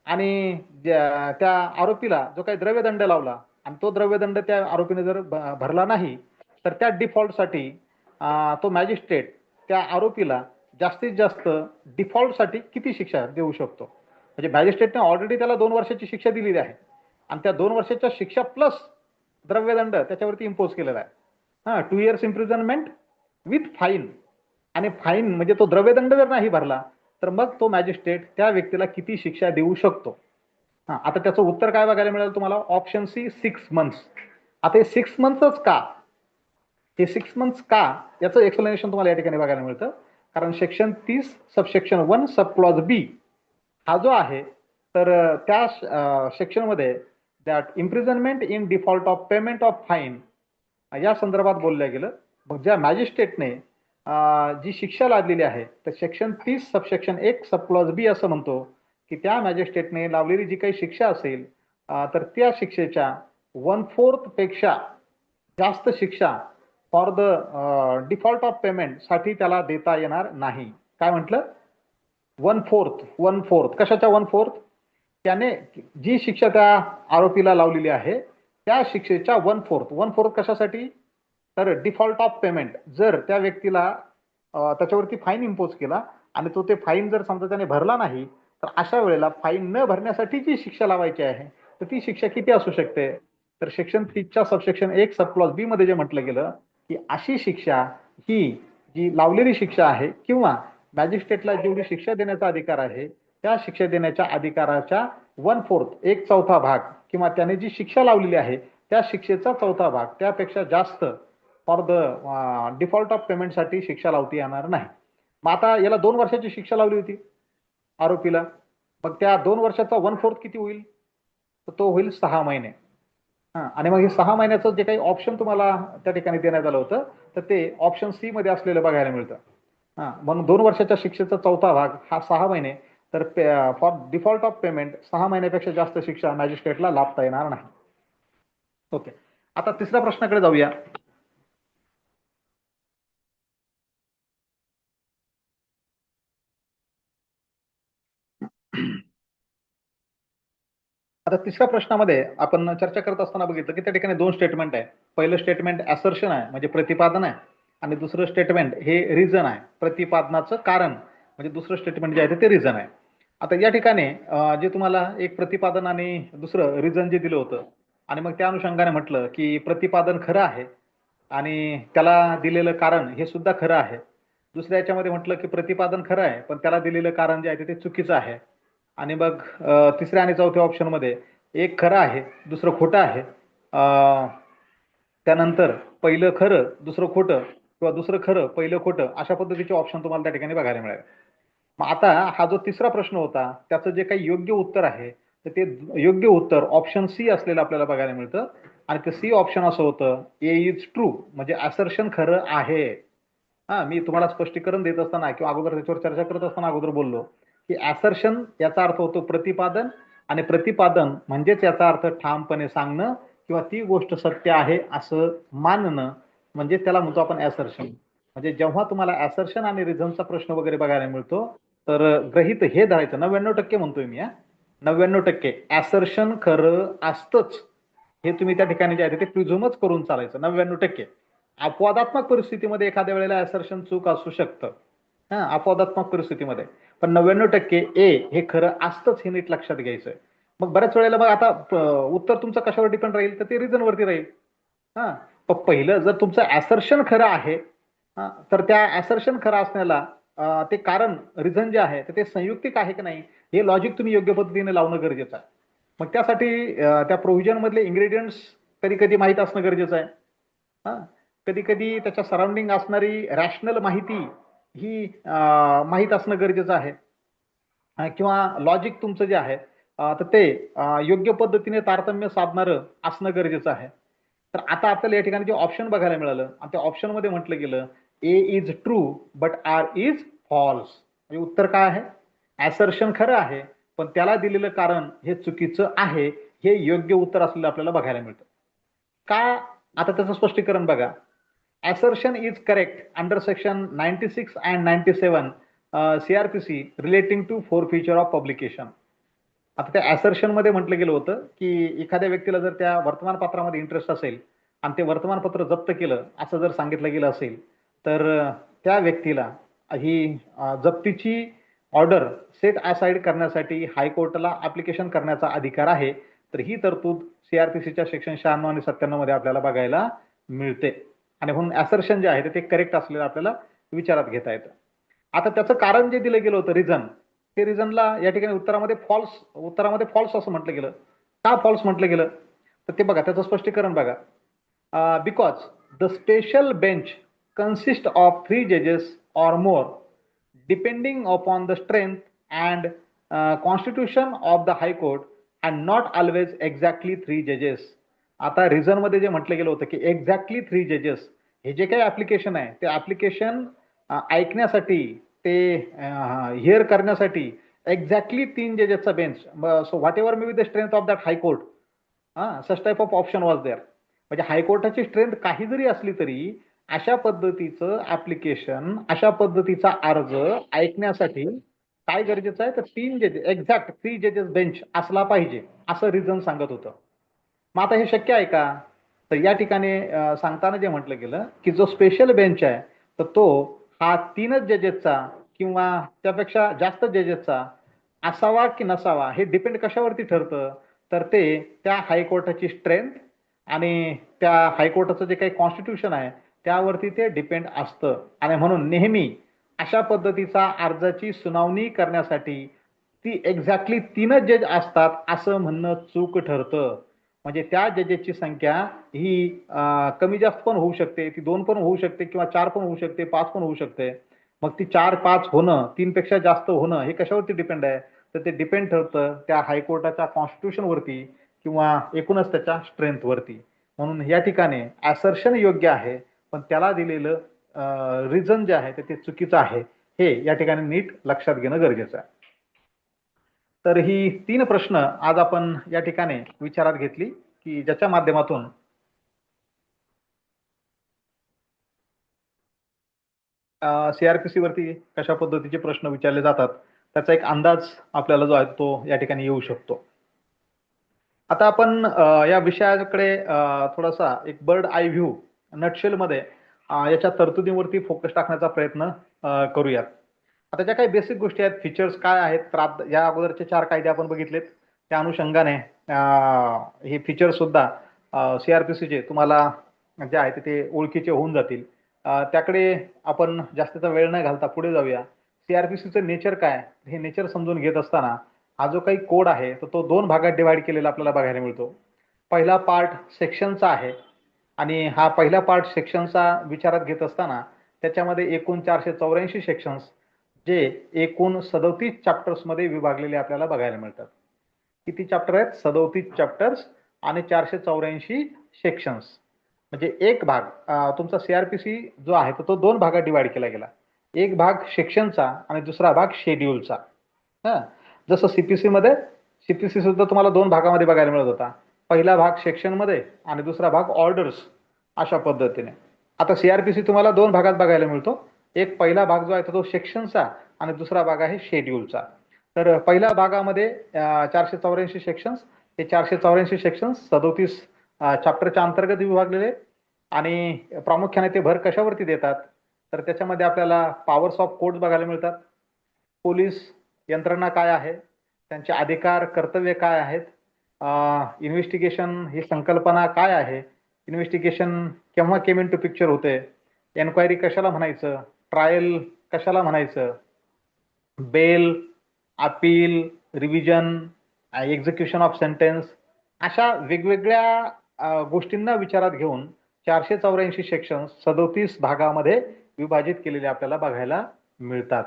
आणि त्या आरोपीला जो काही द्रव्यदंड लावला आणि तो द्रव्यदंड त्या आरोपीने जर भरला नाही तर त्या डिफॉल्टसाठी तो मॅजिस्ट्रेट त्या आरोपीला जास्तीत जास्त डिफॉल्टसाठी किती शिक्षा देऊ शकतो. म्हणजे मॅजिस्ट्रेटने ऑलरेडी त्याला 2 वर्षाची शिक्षा दिलेली आहे आणि त्या 2 वर्षाच्या शिक्षा प्लस द्रव्यदंड त्याच्यावरती इम्पोज केलेला आहे. 2 इयर्स इम्प्रिझनमेंट विथ फाईन. आणि फाईन म्हणजे तो द्रव्यदंड जर नाही भरला तर मग तो मॅजिस्ट्रेट त्या व्यक्तीला किती शिक्षा देऊ शकतो. आता त्याचं उत्तर काय बघायला मिळेल तुम्हाला, ऑप्शन सी 6 मंथ्स. आता हे 6 मंथ्सच का, हे 6 मंथ्स का याचं एक्सप्लेनेशन तुम्हाला या ठिकाणी बघायला मिळतं. कारण सेक्शन 30 सबसेक्शन 1 सब क्लॉज बी हा जो आहे तर त्या सेक्शनमध्ये that imprisonment in default of payment of fine या संदर्भात बोललं गेलं. मग ज्या मॅजिस्ट्रेटने जी शिक्षा लादलेली आहे तर सेक्शन 30 सबसेक्शन 1 सब क्लॉज बी असं म्हणतो की त्या मॅजिस्ट्रेटने लावलेली जी काही शिक्षा असेल तर त्या शिक्षेच्या 1/4 पेक्षा जास्त शिक्षा for the default of payment साठी त्याला देता येणार नाही. काय म्हटलं, 1/4 कशाच्या 1/4, त्याने जी शिक्षा त्या आरोपीला लावलेली आहे त्या शिक्षेच्या 1/4 कशासाठी, तर डिफॉल्ट ऑफ पेमेंट. जर त्या व्यक्तीला त्याच्यावरती फाईन इम्पोज केला आणि तो ते फाईन जर समजा त्याने भरला नाही तर अशा वेळेला फाईन न भरण्यासाठी जी शिक्षा लावायची आहे तर ती शिक्षा किती असू शकते, तर सेक्शन 30च्या सबसेक्शन 1 सब क्लॉज बी मध्ये जे म्हटलं गेलं की अशी शिक्षा ही जी लावलेली शिक्षा आहे किंवा मॅजिस्ट्रेटला जेवढी शिक्षा देण्याचा अधिकार आहे त्या शिक्षा देण्याच्या अधिकाराच्या 1/4 1/4 भाग किंवा त्याने जी शिक्षा लावलेली आहे त्या शिक्षेचा 1/4 भाग त्यापेक्षा जास्त फॉर द डिफॉल्ट ऑफ पेमेंटसाठी शिक्षा लावता येणार नाही. मग आता याला 2 वर्षाची शिक्षा लावली होती आरोपीला, मग त्या 2 वर्षाचा 1/4 किती होईल, तर तो होईल 6 महिने. आणि मग हे 6 महिन्याचं जे काही ऑप्शन तुम्हाला त्या ठिकाणी देण्यात आलं होतं तर ते ऑप्शन सी मध्ये असलेलं बघायला मिळतं. म्हणून 2 वर्षाच्या शिक्षेचा 4था भाग हा 6 महिने, तर फॉर डिफॉल्ट ऑफ पेमेंट 6 महिन्यापेक्षा जास्त शिक्षा मॅजिस्ट्रेटला लाभता येणार नाही. ओके, आता तिसऱ्या प्रश्नाकडे जाऊया. आता तिसऱ्या प्रश्नामध्ये आपण चर्चा करत असताना बघितलं की त्या ठिकाणी 2 स्टेटमेंट आहे. पहिलं स्टेटमेंट असर्शन आहे म्हणजे प्रतिपादन आहे आणि दुसरं स्टेटमेंट हे रिझन आहे, प्रतिपादनाचं कारण. म्हणजे दुसरं स्टेटमेंट जे आहे ते रिझन आहे. आता या ठिकाणी जे तुम्हाला एक प्रतिपादन आणि दुसरं रिझन जे दिलं होतं आणि मग त्या अनुषंगाने म्हटलं की प्रतिपादन खरं आहे आणि त्याला दिलेलं कारण हे सुद्धा खरं आहे. दुसऱ्या याच्यामध्ये म्हटलं की प्रतिपादन खरं आहे पण त्याला दिलेलं कारण जे आहे ते चुकीचं आहे. आणि मग तिसऱ्या आणि चौथ्या ऑप्शन मध्ये एक खरं आहे दुसरं खोटं आहे, त्यानंतर पहिलं खरं दुसरं खोटं किंवा दुसरं खरं पहिलं खोटं अशा पद्धतीचे ऑप्शन तुम्हाला त्या ठिकाणी बघायला मिळाले. मग आता हा जो तिसरा प्रश्न होता त्याचं जे काही योग्य उत्तर आहे तर ते योग्य उत्तर ऑप्शन सी असलेलं आपल्याला बघायला मिळतं. आणि ते सी ऑप्शन असं होतं, ए इज ट्रू म्हणजे असर्शन खरं आहे. मी तुम्हाला स्पष्टीकरण देत असताना किंवा अगोदर त्याच्यावर चर्चा करत असताना अगोदर बोललो की ऍसर्शन याचा अर्थ होतो प्रतिपादन आणि प्रतिपादन म्हणजेच याचा अर्थ ठामपणे सांगणं किंवा ती गोष्ट सत्य आहे असं मानणं, म्हणजे त्याला म्हणतो आपण ऍसर्शन. म्हणजे जेव्हा तुम्हाला ऍसर्शन आणि रिझनचा प्रश्न वगैरे बघायला मिळतो तर गृहीत हे धरायचं 99% म्हणतोय मी, 99% ऍसर्शन खरं असतंच हे तुम्ही त्या ठिकाणी जे आहे ते प्रिझ्युमच करून चालायचं 99%. अपवादात्मक परिस्थितीमध्ये एखाद्या वेळेला ऍसर्शन चूक असू शकतं, अपवादात्मक परिस्थितीमध्ये, पण 99% ए हे खरं असतंच हे नीट लक्षात घ्यायचं. मग बऱ्याच वेळेला मग आता उत्तर तुमचं कशावर डिपेंड राहील तर ते रिझन वरती राहील. पण पहिलं जर तुमचं ऍसर्शन खरं आहे तर त्या ऍसर्शन खरं असण्याला ते कारण रिझन जे आहे ते संयुक्तिक आहे की नाही हे लॉजिक तुम्ही योग्य पद्धतीने लावणं गरजेचं आहे. मग त्यासाठी त्या प्रोव्हिजन मधले इन्ग्रेडियंट्स कधी कधी माहीत असणं गरजेचं आहे. हा, कधी कधी त्याच्या सराउंडिंग असणारी रॅशनल माहिती ही माहीत असणं गरजेचं आहे. किंवा लॉजिक तुमचं जे आहे तर ते योग्य पद्धतीने तारतम्य साधणारं असणं गरजेचं आहे. तर आता आपल्याला या ठिकाणी जे ऑप्शन बघायला मिळालं आणि त्या ऑप्शन मध्ये म्हटलं गेलं A is true but R is false, म्हणजे उत्तर काय आहे? ऍसर्शन खरं आहे पण त्याला दिलेलं कारण हे चुकीचं आहे, हे योग्य उत्तर असलेलं आपल्याला बघायला मिळतं. का? आता त्याचं स्पष्टीकरण बघा. assertion is correct under section 96 and 97 CRPC relating to forfeiture of publication. आता त्या assertion मध्ये म्हटलं गेलं होतं की एखाद्या व्यक्तीला जर त्या वर्तमानपत्रामध्ये इंटरेस्ट असेल आणि ते वर्तमानपत्र जप्त केलं असं जर सांगितलं गेलं असेल तर त्या व्यक्तीला ही जप्तीची ऑर्डर सेट असाइड करण्यासाठी हायकोर्टाला ऍप्लिकेशन करण्याचा अधिकार आहे. तर ही तरतूद सीआरपीसीच्या सेक्शन 96 आणि 97 मध्ये आपल्याला बघायला मिळते आणि म्हणून ऍसर्शन जे आहे ते करेक्ट असलेलं आपल्याला विचारात घेता येतं. आता त्याचं कारण जे दिलं गेलं होतं रिझन, ते रिझनला या ठिकाणी उत्तरामध्ये फॉल्स असं म्हटलं गेलं. का फॉल्स म्हटलं गेलं तर ते बघा, त्याचं स्पष्टीकरण बघा. Because the special bench consist of 3 जजेस or more depending upon the strength and constitution of the high court and not always exactly 3 जजेस. आता रिझन मध्ये जे म्हटलं गेलं होतं की एक्झॅक्टली 3 जजेस, हे जे काही ऍप्लिकेशन आहे ते ऍप्लिकेशन ऐकण्यासाठी, ते हिअर करण्यासाठी एक्झॅक्टली 3 जजेसचा bench. So whatever may be the strength of that high court, such type of option was there. म्हणजे हायकोर्टाची स्ट्रेंथ काही जरी असली तरी अशा पद्धतीचं ऍप्लिकेशन, अशा पद्धतीचा अर्ज ऐकण्यासाठी काय गरजेचं आहे तर 3 जजेस, एक्झॅक्ट 3 जजेस बेंच असला पाहिजे, असं रिझन सांगत होतं. मग आता हे शक्य आहे का? तर या ठिकाणी सांगताना जे म्हटलं गेलं की जो स्पेशल बेंच आहे तर तो हा 3च जजेसचा किंवा त्यापेक्षा जास्त जजेसचा असावा की नसावा हे डिपेंड कशावरती ठरतं तर ते त्या हायकोर्टाची स्ट्रेंथ आणि त्या हायकोर्टाचं जे काही कॉन्स्टिट्यूशन आहे त्यावरती ते डिपेंड असतं. आणि म्हणून नेहमी अशा पद्धतीचा अर्जाची सुनावणी करण्यासाठी ती एक्झॅक्टली 3च जज असतात असं म्हणणं चूक ठरतं. म्हणजे त्या जजेसची संख्या ही कमी जास्त पण होऊ शकते, ती 2 पण होऊ शकते किंवा 4 पण होऊ शकते, 5 पण होऊ शकते. मग ती 4-5 होणं, 3 पेक्षा जास्त होणं हे कशावरती डिपेंड आहे तर ते डिपेंड ठरतं त्या हायकोर्टाच्या कॉन्स्टिट्यूशन वरती किंवा एकूणच त्याच्या स्ट्रेंथ वरती. म्हणून या ठिकाणी ऍसर्शन योग्य आहे पण त्याला दिलेलं रिझन जे आहे ते चुकीचं आहे, हे या ठिकाणी नीट लक्षात घेणं गरजेचं आहे. तर ही 3 प्रश्न आज आपण या ठिकाणी विचारात घेतली की ज्याच्या माध्यमातून सीआरपीसी वरती कशा पद्धतीचे प्रश्न विचारले जातात त्याचा एक अंदाज आपल्याला जो आहे तो या ठिकाणी येऊ शकतो. आता आपण या विषयाकडे थोडासा एक बर्ड आय व्ह्यू नटशेल मध्ये याच्या तरतुदीवरती फोकस टाकण्याचा प्रयत्न करूयात. आता ज्या काही बेसिक गोष्टी आहेत, फीचर्स काय आहेत, तर या अगोदरचे 4 कायदे आपण बघितलेत, त्या अनुषंगाने हे फीचर सुद्धा सीआरपीसीचे तुम्हाला जे आहे ते ओळखीचे होऊन जातील. त्याकडे आपण जास्तीचा वेळ न घालता पुढे जाऊया. सीआरपीसीचं नेचर काय, हे नेचर समजून घेत असताना हा जो काही कोड आहे तर तो 2 भागात डिवाइड केलेला आपल्याला बघायला मिळतो. पहिला पार्ट सेक्शनचा आहे आणि हा पहिला पार्ट सेक्शनचा विचारात घेत असताना त्याच्यामध्ये एकूण 484 सेक्शन्स जे एकूण 37 चॅप्टर्स मध्ये विभागलेले आपल्याला बघायला मिळतात. किती चॅप्टर आहेत? 37 चॅप्टर्स आणि 484 सेक्शन्स. म्हणजे एक भाग तुमचा सीआरपीसी जो आहे तो 2 भागात डिवाइड केला गेला. एक भाग सेक्शनचा आणि दुसरा भाग शेड्यूलचा. जसं सीपीसी सुद्धा तुम्हाला 2 भागामध्ये बघायला मिळत होता. पहिला भाग सेक्शन मध्ये आणि दुसरा भाग ऑर्डर्स, अशा पद्धतीने. आता सीआरपीसी तुम्हाला 2 भागात बघायला मिळतो. एक पहिला भाग जो आहे तो सेक्शनचा आणि दुसरा भाग आहे शेड्यूलचा. तर पहिल्या भागामध्ये 484 सेक्शन्स, हे 484 सेक्शन्स 37 चॅप्टरच्या अंतर्गत विभागलेले आणि प्रामुख्याने ते भर कशावरती देतात तर त्याच्यामध्ये आपल्याला पॉवर्स ऑफ कोर्ट बघायला मिळतात. पोलीस यंत्रणा काय आहे, त्यांचे अधिकार कर्तव्य काय आहेत, इन्व्हेस्टिगेशन ही संकल्पना काय आहे, इन्व्हेस्टिगेशन केव्हा केम इन टू पिक्चर होते, एन्क्वायरी कशाला म्हणायचं, ट्रायल कशाला म्हणायचं, bail, appeal, revision, execution of sentence, अशा वेगवेगळ्या गोष्टींना विचारात घेऊन 484 सेक्शन 37 भागामध्ये विभाजित केलेले आपल्याला बघायला मिळतात.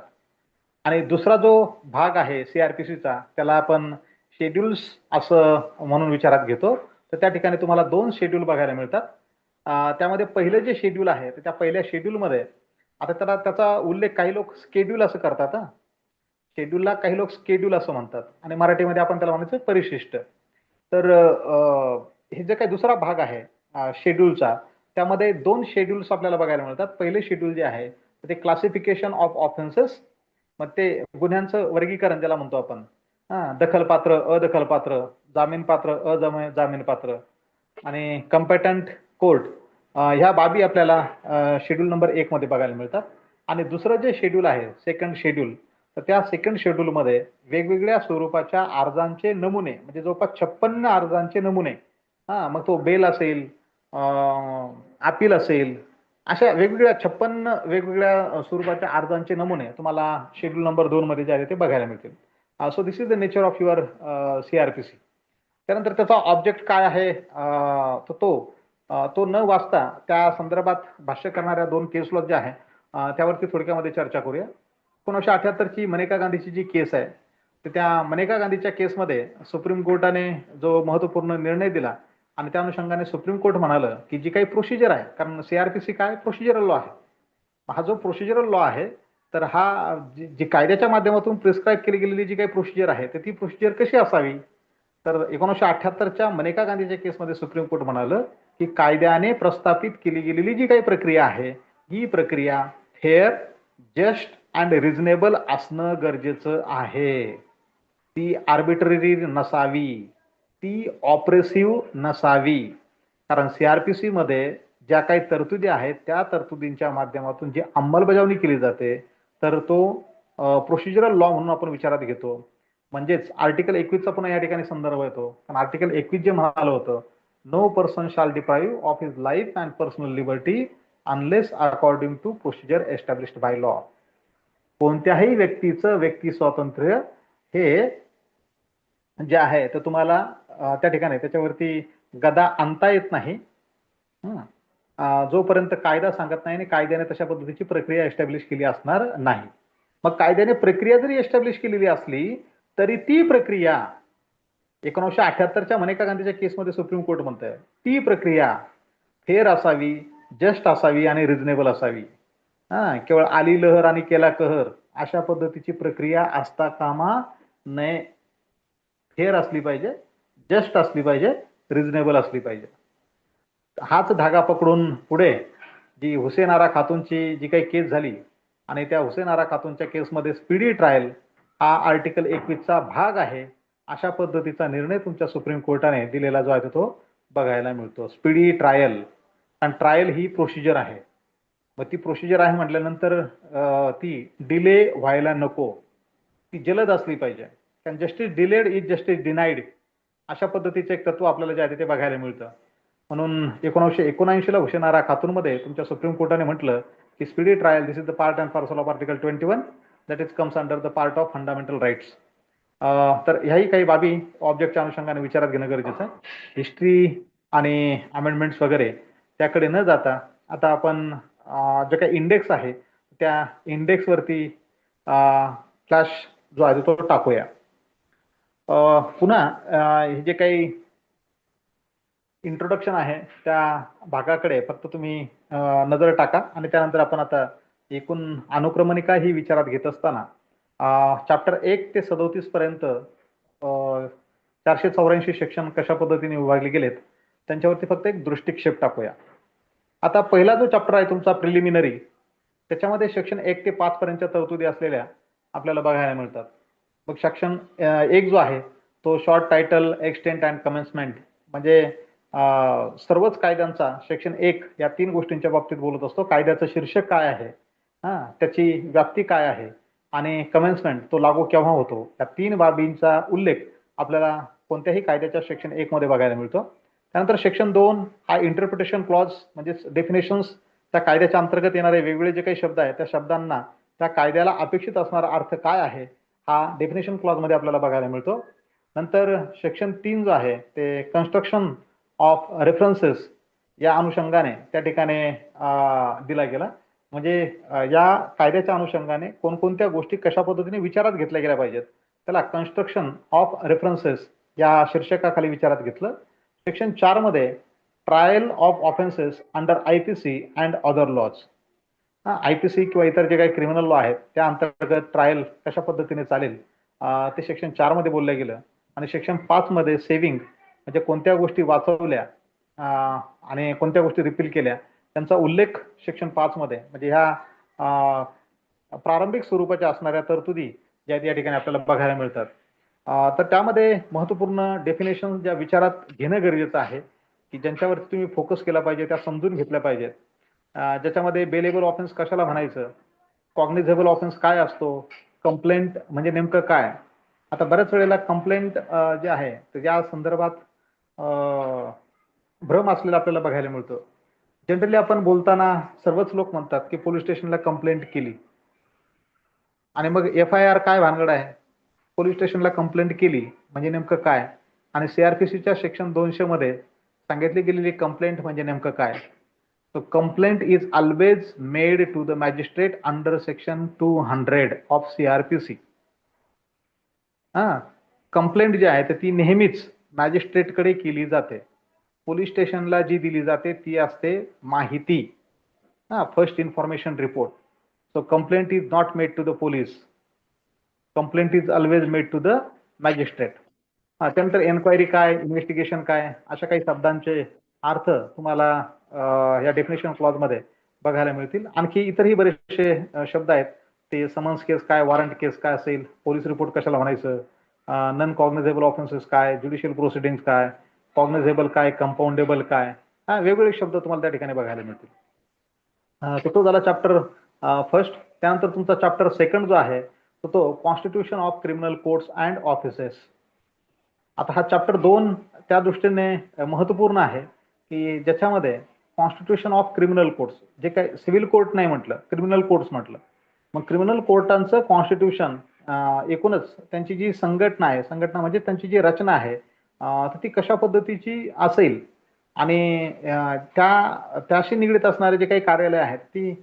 आणि दुसरा जो भाग आहे CRPCचा त्याला आपण शेड्यूल्स असं म्हणून विचारात घेतो. तर त्या ठिकाणी तुम्हाला 2 शेड्यूल बघायला मिळतात. त्यामध्ये पहिलं जे शेड्यूल आहे तर त्या पहिल्या शेड्यूलमध्ये आता त्याचा उल्लेख काही लोक स्केड्यूल असं करतात. शेड्यूलला काही लोक स्केड्यूल असं म्हणतात आणि मराठीमध्ये आपण त्याला म्हणायचं परिशिष्ट. तर हे जे काही दुसरा भाग आहे शेड्यूलचा त्यामध्ये 2 शेड्यूल्स आपल्याला बघायला मिळतात. पहिले शेड्यूल जे आहे ते क्लासिफिकेशन ऑफ ऑफेन्सेस, मग ते गुन्ह्यांचं वर्गीकरण ज्याला म्हणतो आपण, दखलपात्र, अदखलपात्र, जामीनपात्र, अजामीनपात्र आणि कम्पेटंट कोर्ट, ह्या बाबी आपल्याला शेड्यूल नंबर 1 मध्ये बघायला मिळतात. आणि दुसरं जे शेड्यूल आहे सेकंड शेड्यूल, तर त्या सेकंड शेड्यूलमध्ये वेगवेगळ्या स्वरूपाच्या अर्जांचे नमुने म्हणजे जवळपास 56 अर्जांचे नमुने, मग तो बेल असेल, अपील असेल, अशा वेगवेगळ्या 56 वेगवेगळ्या स्वरूपाच्या अर्जांचे नमुने तुम्हाला शेड्यूल नंबर 2 मध्ये जे आहे ते बघायला मिळतील. So this is the nature of your CRPC. त्यानंतर त्याचा ऑब्जेक्ट काय आहे तो न वाचता त्या संदर्भात भाष्य करणाऱ्या 2 केस लॉ ज्या आहे त्यावरती थोडक्यामध्ये चर्चा करूया. 1978ची मनेका गांधीची जी केस आहे तर त्या मनेका गांधीच्या केसमध्ये सुप्रीम कोर्टाने जो महत्वपूर्ण निर्णय दिला आणि त्या अनुषंगाने सुप्रीम कोर्ट म्हणालं की जी काही प्रोसिजर आहे, कारण CRPC काय प्रोसिजरल लॉ आहे, हा जो प्रोसिजरल लॉ आहे तर हा जी कायद्याच्या माध्यमातून प्रिस्क्राईब केली गेलेली जी काही प्रोसिजर आहे तर ती प्रोसिजर कशी असावी. तर 1978च्या मनेका गांधीच्या केसमध्ये सुप्रीम कोर्ट म्हणालं की कायद्याने प्रस्थापित केली गेलेली जी काही प्रक्रिया आहे ही प्रक्रिया फेअर, जस्ट अँड रिझनेबल असणं गरजेचं आहे. ती आर्बिट्ररी नसावी, ती ऑप्रेसिव्ह नसावी. कारण CRPC मध्ये ज्या काही तरतुदी आहेत त्या तरतुदींच्या माध्यमातून जी अंमलबजावणी केली जाते तर तो प्रोसिजरल लॉ म्हणून आपण विचारात घेतो. म्हणजेच आर्टिकल 21चा पुन्हा या ठिकाणी संदर्भ येतो. कारण आर्टिकल 21 जे म्हणालं होतं, no person shall deprive of his life and personal liberty unless according to procedure established by law. कोणत्याही व्यक्तीचं व्यक्ती स्वातंत्र्य हे जे आहे तर तुम्हाला त्या ठिकाणी त्याच्यावरती गदा आणता येत नाही जोपर्यंत कायदा सांगत नाही आणि कायद्याने तशा पद्धतीची प्रक्रिया एस्टॅब्लिश केली असणार नाही. मग कायद्याने प्रक्रिया जरी एस्टॅब्लिश केलेली असली तरी ती प्रक्रिया 1978च्या मनेका गांधीच्या केसमध्ये सुप्रीम कोर्ट म्हणतंय ती प्रक्रिया फेअर असावी, जस्ट असावी आणि रिझनेबल असावी. केवळ आली लहर आणि केला कहर अशा पद्धतीची प्रक्रिया असता कामा नये. फेअर असली पाहिजे, जस्ट असली पाहिजे, रिझनेबल असली पाहिजे. हाच धागा पकडून पुढे जी हुसेन आरा खातूनची जी काही केस झाली आणि त्या हुसेन आरा खातूनच्या केसमध्ये स्पीडी ट्रायल हा आर्टिकल 21चा भाग आहे अशा पद्धतीचा निर्णय तुमच्या सुप्रीम कोर्टाने दिलेला जो आहे तो बघायला मिळतो. स्पीडी ट्रायल, आणि ट्रायल ही प्रोसिजर आहे. मग ती प्रोसिजर आहे म्हटल्यानंतर ती डिले व्हायला नको, ती जलद असली पाहिजे. कारण justice delayed is justice denied अशा पद्धतीचं एक तत्व आपल्याला जे आहे ते बघायला मिळतं. म्हणून 1979ला हुसेन आरा खातूनमध्ये तुमच्या सुप्रीम कोर्टाने म्हटलं की speedy trial this is the part and parcel of article 21 that is comes under the part of fundamental rights. तर ह्याही काही बाबी ऑब्जेक्टच्या अनुषंगाने विचारात घेणं गरजेचं आहे. हिस्ट्री आणि अमेंडमेंट्स वगैरे त्याकडे न जाता आता आपण जे काही इंडेक्स आहे त्या इंडेक्सवरती फ्लॅश जो आहे तो टाकूया. पुन्हा हे जे काही इंट्रोडक्शन आहे त्या भागाकडे फक्त तुम्ही नजर टाका आणि त्यानंतर आपण आता एकूण अनुक्रमणिका ही विचारात घेत असताना चॅप्टर 1 ते 37 पर्यंत 484 सेक्शन कशा पद्धतीने विभागले गेलेत त्यांच्यावरती फक्त एक दृष्टिक्षेप टाकूया. आता पहिला जो चॅप्टर आहे तुमचा प्रिलिमिनरी, त्याच्यामध्ये सेक्शन 1 ते 5 पर्यंतच्या तरतुदी असलेल्या आपल्याला बघायला मिळतात. मग सेक्शन 1 जो आहे तो short title, extent and commencement, म्हणजे सर्वच कायद्यांचा सेक्शन 1 या 3 गोष्टींच्या बाबतीत बोलत असतो. कायद्याचं शीर्षक काय आहे, त्याची व्याप्ती काय आहे आणि कमेन्समेंट तो लागू केव्हा होतो, या 3 बाबींचा उल्लेख आपल्याला कोणत्याही कायद्याच्या सेक्शन 1 मध्ये बघायला मिळतो. त्यानंतर सेक्शन 2 हा इंटरप्रिटेशन क्लॉज म्हणजे डेफिनेशन्स, त्या कायद्याच्या अंतर्गत येणारे वेगवेगळे जे काही शब्द आहेत त्या शब्दांना त्या कायद्याला अपेक्षित असणारा अर्थ काय आहे हा डेफिनेशन क्लॉज मध्ये आपल्याला बघायला मिळतो. नंतर सेक्शन 3 जो आहे ते कन्स्ट्रक्शन ऑफ रेफरन्सेस या अनुषंगाने त्या ठिकाणी दिला गेला. म्हणजे या कायद्याच्या अनुषंगाने कोणकोणत्या गोष्टी कशा पद्धतीने विचारात घेतल्या गेल्या पाहिजेत त्याला कन्स्ट्रक्शन ऑफ रेफरन्सेस या शीर्षकाखाली विचारात घेतलं. सेक्शन 4 मध्ये trial of offences under IPC and other laws. IPC किंवा इतर जे काही क्रिमिनल लॉ आहेत त्या अंतर्गत ट्रायल कशा पद्धतीने चालेल ते सेक्शन 4 मध्ये बोललं गेलं. आणि सेक्शन 5 मध्ये सेव्हिंग म्हणजे कोणत्या गोष्टी वाचवल्या आणि कोणत्या गोष्टी रिपील केल्या त्यांचा उल्लेख सेक्शन 5 मध्ये म्हणजे ह्या प्रारंभिक स्वरूपाच्या असणाऱ्या तरतुदी ज्या या ठिकाणी आपल्याला बघायला मिळतात. तर त्यामध्ये महत्वपूर्ण डेफिनेशन ज्या विचारात घेणं गरजेचं आहे की ज्यांच्यावरती तुम्ही फोकस केला पाहिजे त्या समजून घेतल्या पाहिजेत. ज्याच्यामध्ये बेलेबल ऑफेन्स कशाला म्हणायचं, कॉग्निझेबल ऑफेन्स काय असतो, कंप्लेंट म्हणजे नेमकं काय. आता बऱ्याच वेळेला कंप्लेंट जे आहे तर या संदर्भात भ्रम असलेला आपल्याला बघायला मिळतो. जनरली आपण बोलताना सर्वच लोक म्हणतात की पोलीस स्टेशनला कंप्लेंट केली आणि मग FIR काय भानगड आहे, पोलीस स्टेशनला कंप्लेंट केली म्हणजे नेमकं काय. आणि CRPCच्या सेक्शन 200 मध्ये सांगितली गेलेली कंप्लेंट म्हणजे नेमकं काय. So complaint is always made to the magistrate under section 200 of CRPC. Complaint जी आहे ती नेहमीच मॅजिस्ट्रेट कडे केली जाते. पोलीस स्टेशनला जी दिली जाते ती असते माहिती, first information report. So complaint is not made to the police, complaint is always made to the magistrate. त्यानंतर एन्क्वायरी काय, इन्व्हेस्टिगेशन काय, अशा काही शब्दांचे अर्थ तुम्हाला या डेफिनेशन क्लॉज मध्ये बघायला मिळतील. आणखी इतरही बरेचसे शब्द आहेत. ते समन्स केस काय, वॉरंट केस काय असेल, पोलीस रिपोर्ट कशाला म्हणायचं, नॉन कॉग्निझेबल ऑफेन्सेस काय, ज्युडिशियल प्रोसिडिंग्स काय, कॉग्निझेबल काय, कंपाऊंडेबल काय, वेगवेगळे शब्द तुम्हाला त्या ठिकाणी बघायला मिळतील. तो झाला चॅप्टर फर्स्ट. त्यानंतर तुमचा चॅप्टर सेकंड जो आहे तो constitution of criminal courts and offices. आता हा चॅप्टर 2 त्या दृष्टीने महत्वपूर्ण आहे की ज्याच्यामध्ये कॉन्स्टिट्यूशन ऑफ क्रिमिनल कोर्ट्स, जे काही सिव्हिल कोर्ट नाही म्हटलं, क्रिमिनल कोर्ट्स म्हटलं, मग क्रिमिनल कोर्टांचं कॉन्स्टिट्यूशन एकूणच त्यांची जी संघटना आहे, संघटना म्हणजे त्यांची जी रचना आहे तर ती कशा पद्धतीची असेल आणि त्याशी निगडीत असणारे जे काही कार्यालय आहेत ती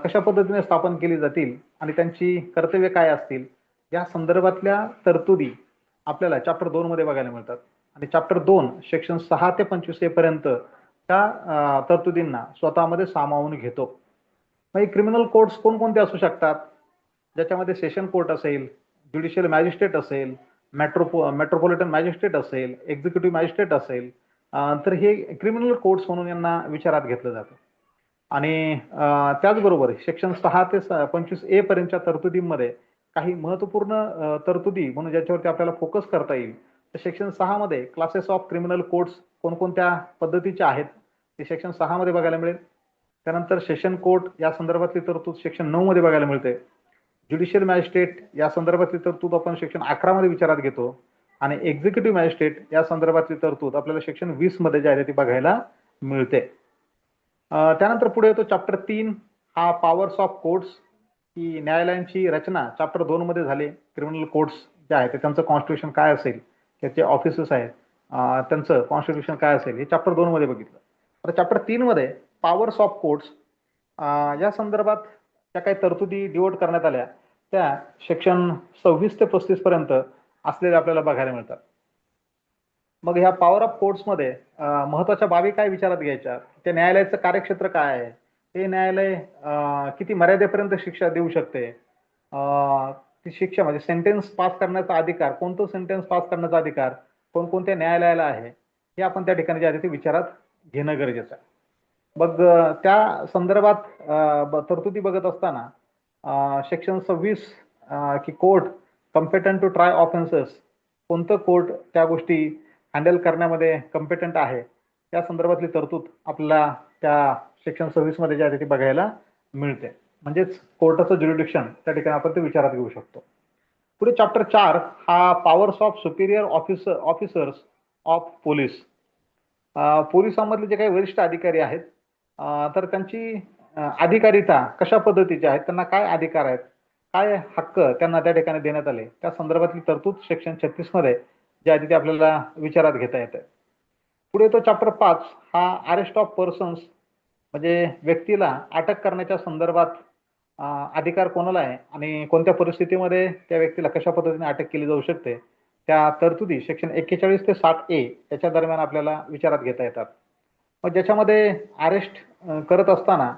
कशा पद्धतीने स्थापन केली जातील आणि त्यांची कर्तव्य काय असतील या संदर्भातल्या तरतुदी आपल्याला चॅप्टर 2 मध्ये बघायला मिळतात. आणि चॅप्टर 2 सेक्शन 6 ते 25 पर्यंत त्या तरतुदींना स्वतःमध्ये सामावून घेतो. मग क्रिमिनल कोर्ट्स कोणकोणते असू शकतात, ज्याच्यामध्ये सेशन कोर्ट असेल, ज्युडिशियल मॅजिस्ट्रेट असेल, मेट्रोपॉलिटन मॅजिस्ट्रेट असेल, एक्झिक्युटिव्ह मॅजिस्ट्रेट असेल, तर हे क्रिमिनल कोर्ट्स म्हणून यांना विचारात घेतलं जातं. आणि त्याचबरोबर सेक्शन 6 ते 25A पर्यंतच्या तरतुदींमध्ये काही महत्वपूर्ण तरतुदी म्हणून ज्याच्यावरती आपल्याला फोकस करता येईल. तर सेक्शन 6 मध्ये क्लासेस ऑफ क्रिमिनल कोर्ट्स कोणकोणत्या पद्धतीच्या आहेत ते सेक्शन 6 मध्ये बघायला मिळेल. त्यानंतर सेशन कोर्ट या संदर्भातली तरतूद सेक्शन 9 मध्ये बघायला मिळते. ज्युडिशियल मॅजिस्ट्रेट या संदर्भातली तरतूद आपण सेक्शन 11 मध्ये विचारात घेतो. आणि एक्झिक्युटिव्ह मॅजिस्ट्रेट या संदर्भातली तरतूद आपल्याला सेक्शन 20 मध्ये जी आहे ती बघायला मिळते. त्यानंतर पुढे येतो चॅप्टर 3, हा पॉवर्स ऑफ कोर्ट्स, की न्यायालयांची रचना चॅप्टर 2 मध्ये झाली. क्रिमिनल कोर्ट्स जे आहेत त्यांचं कॉन्स्टिट्यूशन काय असेल, त्याचे ऑफिसेस आहेत त्यांचं कॉन्स्टिट्यूशन काय असेल हे चॅप्टर 2 मध्ये बघितलं. आता चॅप्टर 3 मध्ये पॉवर्स ऑफ कोर्ट्स या संदर्भात ज्या काही तरतुदी डिवोट करण्यात आल्या त्या सेक्शन 26 ते 35 पर्यंत असलेल्या आपल्याला बघायला मिळतात. मग ह्या पॉवर ऑफ कोर्ट्स मध्ये महत्वाच्या बाबी काय विचारात घ्यायच्या, त्या न्यायालयाचं कार्यक्षेत्र काय आहे, ते न्यायालय किती मर्यादेपर्यंत शिक्षा देऊ शकते, ती शिक्षा म्हणजे सेंटेन्स पास करण्याचा अधिकार, कोणतं सेंटेन्स पास करण्याचा अधिकार कोणकोणत्या न्यायालयाला आहे हे आपण त्या ठिकाणी जे आहे ते विचारात घेणं गरजेचं आहे. मग त्या संदर्भात तरतुदी बघत असताना सेक्शन 26 की कोर्ट कम्पेटंट टू ट्राय ऑफेन्सेस, कोणतं कोर्ट त्या गोष्टी हँडल करण्यामध्ये कम्पेटंट आहे त्या संदर्भातली तरतूद आपल्याला त्या सेक्शन 26 मध्ये जे आहे ती बघायला मिळते. म्हणजेच कोर्टाचं ज्युरिडिक्शन त्या ठिकाणी आपण ते विचारात घेऊ शकतो. पुढे चॅप्टर 4 हा powers of superior officers of police. पोलिसांमधले जे काही वरिष्ठ अधिकारी आहेत तर त्यांची अधिकारिता कशा पद्धतीची आहेत, त्यांना काय अधिकार आहेत, काय हक्क त्यांना त्या ठिकाणी देण्यात आले त्या संदर्भातली तरतूद सेक्शन 36 मध्ये जे आहे ते आपल्याला विचारात घेता येते. पुढे येतो चॅप्टर 5, हा अरेस्ट ऑफ पर्सन्स, म्हणजे व्यक्तीला अटक करण्याच्या संदर्भात अधिकार कोणाला आहे आणि कोणत्या परिस्थितीमध्ये त्या व्यक्तीला कशा पद्धतीने अटक केली जाऊ शकते, त्या तरतुदी सेक्शन 41 ते 60A याच्या दरम्यान आपल्याला विचारात घेता येतात. मग ज्याच्यामध्ये अरेस्ट करत असताना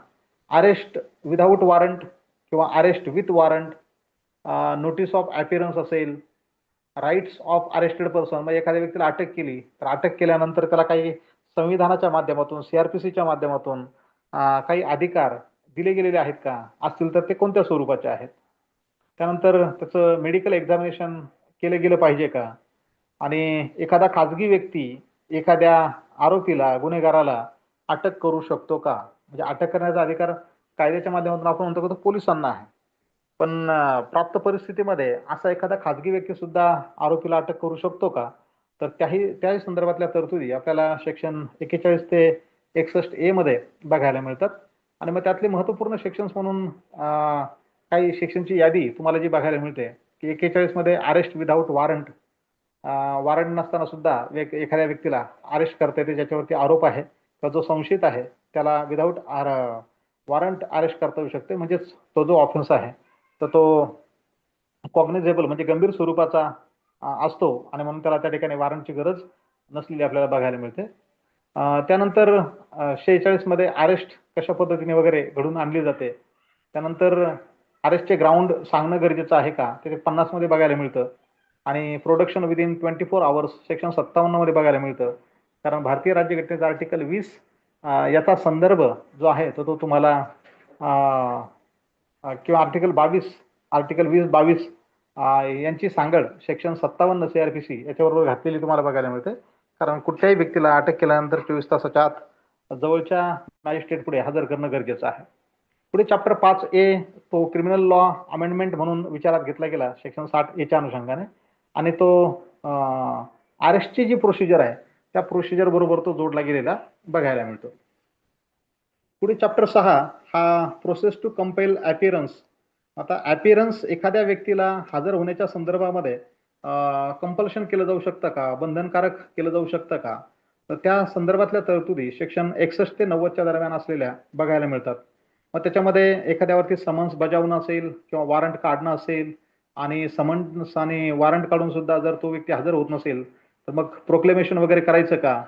अरेस्ट विदाऊट वॉरंट किंवा arrest with warrant, notice of appearance असेल, राईट्स ऑफ अरेस्टेड पर्सन, म्हणजे एखाद्या व्यक्तीला अटक केली तर अटक केल्यानंतर त्याला काही संविधानाच्या माध्यमातून, सीआरपीसीच्या माध्यमातून काही अधिकार दिले गेलेले आहेत का, असतील तर ते कोणत्या स्वरूपाचे आहेत. त्यानंतर त्याचं मेडिकल एक्झामिनेशन केलं गेलं पाहिजे का, आणि एखादा खाजगी व्यक्ती एखाद्या आरोपीला, गुन्हेगाराला अटक करू शकतो का, म्हणजे अटक करण्याचा अधिकार कायद्याच्या माध्यमातून आपण म्हणतो की तो पोलिसांना आहे, पण प्राप्त परिस्थितीमध्ये असा एखादा खाजगी व्यक्ती सुद्धा आरोपीला अटक करू शकतो का, तर त्याही संदर्भातल्या तरतुदी आपल्याला सेक्शन 41 ते 61A मध्ये बघायला मिळतात. आणि मग त्यातले महत्वपूर्ण सेक्शन्स म्हणून काही सेक्शनची यादी तुम्हाला जी बघायला मिळते की 41 मध्ये अरेस्ट विदाऊट वॉरंट, वॉरंट नसताना सुद्धा एखाद्या व्यक्तीला अरेस्ट करता येते ज्याच्यावरती आरोप आहे किंवा जो संशयित आहे त्याला विदाऊट वॉरंट अरेस्ट करता येऊ शकते, म्हणजेच तो जो ऑफेन्स आहे तर तो कॉग्निझेबल म्हणजे गंभीर स्वरूपाचा असतो आणि म्हणून त्याला त्या ठिकाणी वॉरंटची गरज नसलेली आपल्याला बघायला मिळते. त्यानंतर 46 मध्ये अरेस्ट कशा पद्धतीने वगैरे घडून आणली जाते, त्यानंतर अरेस्टचे ग्राउंड सांगणं गरजेचं आहे का ते 50 मध्ये बघायला मिळतं. आणि प्रोडक्शन विदिन 24 आवर्स सेक्शन 57 मध्ये बघायला मिळतं, कारण भारतीय राज्यघटनेचा आर्टिकल 20 याचा संदर्भ जो आहे तो तुम्हाला किंवा आर्टिकल 20-22 यांची सांगड सेक्शन 57 CRPC याच्याबरोबर घातलेली तुम्हाला बघायला मिळते. कारण कुठल्याही व्यक्तीला अटक केल्यानंतर 24 तासाच्या आत जवळच्या मॅजिस्ट्रेट पुढे हजर करणं गरजेचं आहे. पुढे चॅप्टर 5A तो क्रिमिनल लॉ अमेंडमेंट म्हणून विचारात घेतला गेला सेक्शन 60A च्या अनुषंगाने, आणि तो अरेस्टची जी प्रोसिजर आहे त्या प्रोसिजर बरोबर तो जोडला गेलेला बघायला मिळतो. पुढे चॅप्टर 6 हा प्रोसेस टू कंपेल अपीअरन्स. आता अपीअरन्स एखाद्या व्यक्तीला हजर होण्याच्या संदर्भामध्ये कंपल्शन केलं जाऊ शकतं का, बंधनकारक केलं जाऊ शकतं का, तर त्या संदर्भातल्या तरतुदी सेक्शन 61 ते 90 च्या दरम्यान असलेल्या बघायला मिळतात. मग त्याच्यामध्ये एखाद्यावरती समन्स बजावणं असेल किंवा वॉरंट काढणं असेल, आणि समन्स आणि वॉरंट काढून सुद्धा जर तो व्यक्ती हजर होत नसेल तर मग प्रोक्लेमेशन वगैरे करायचं का,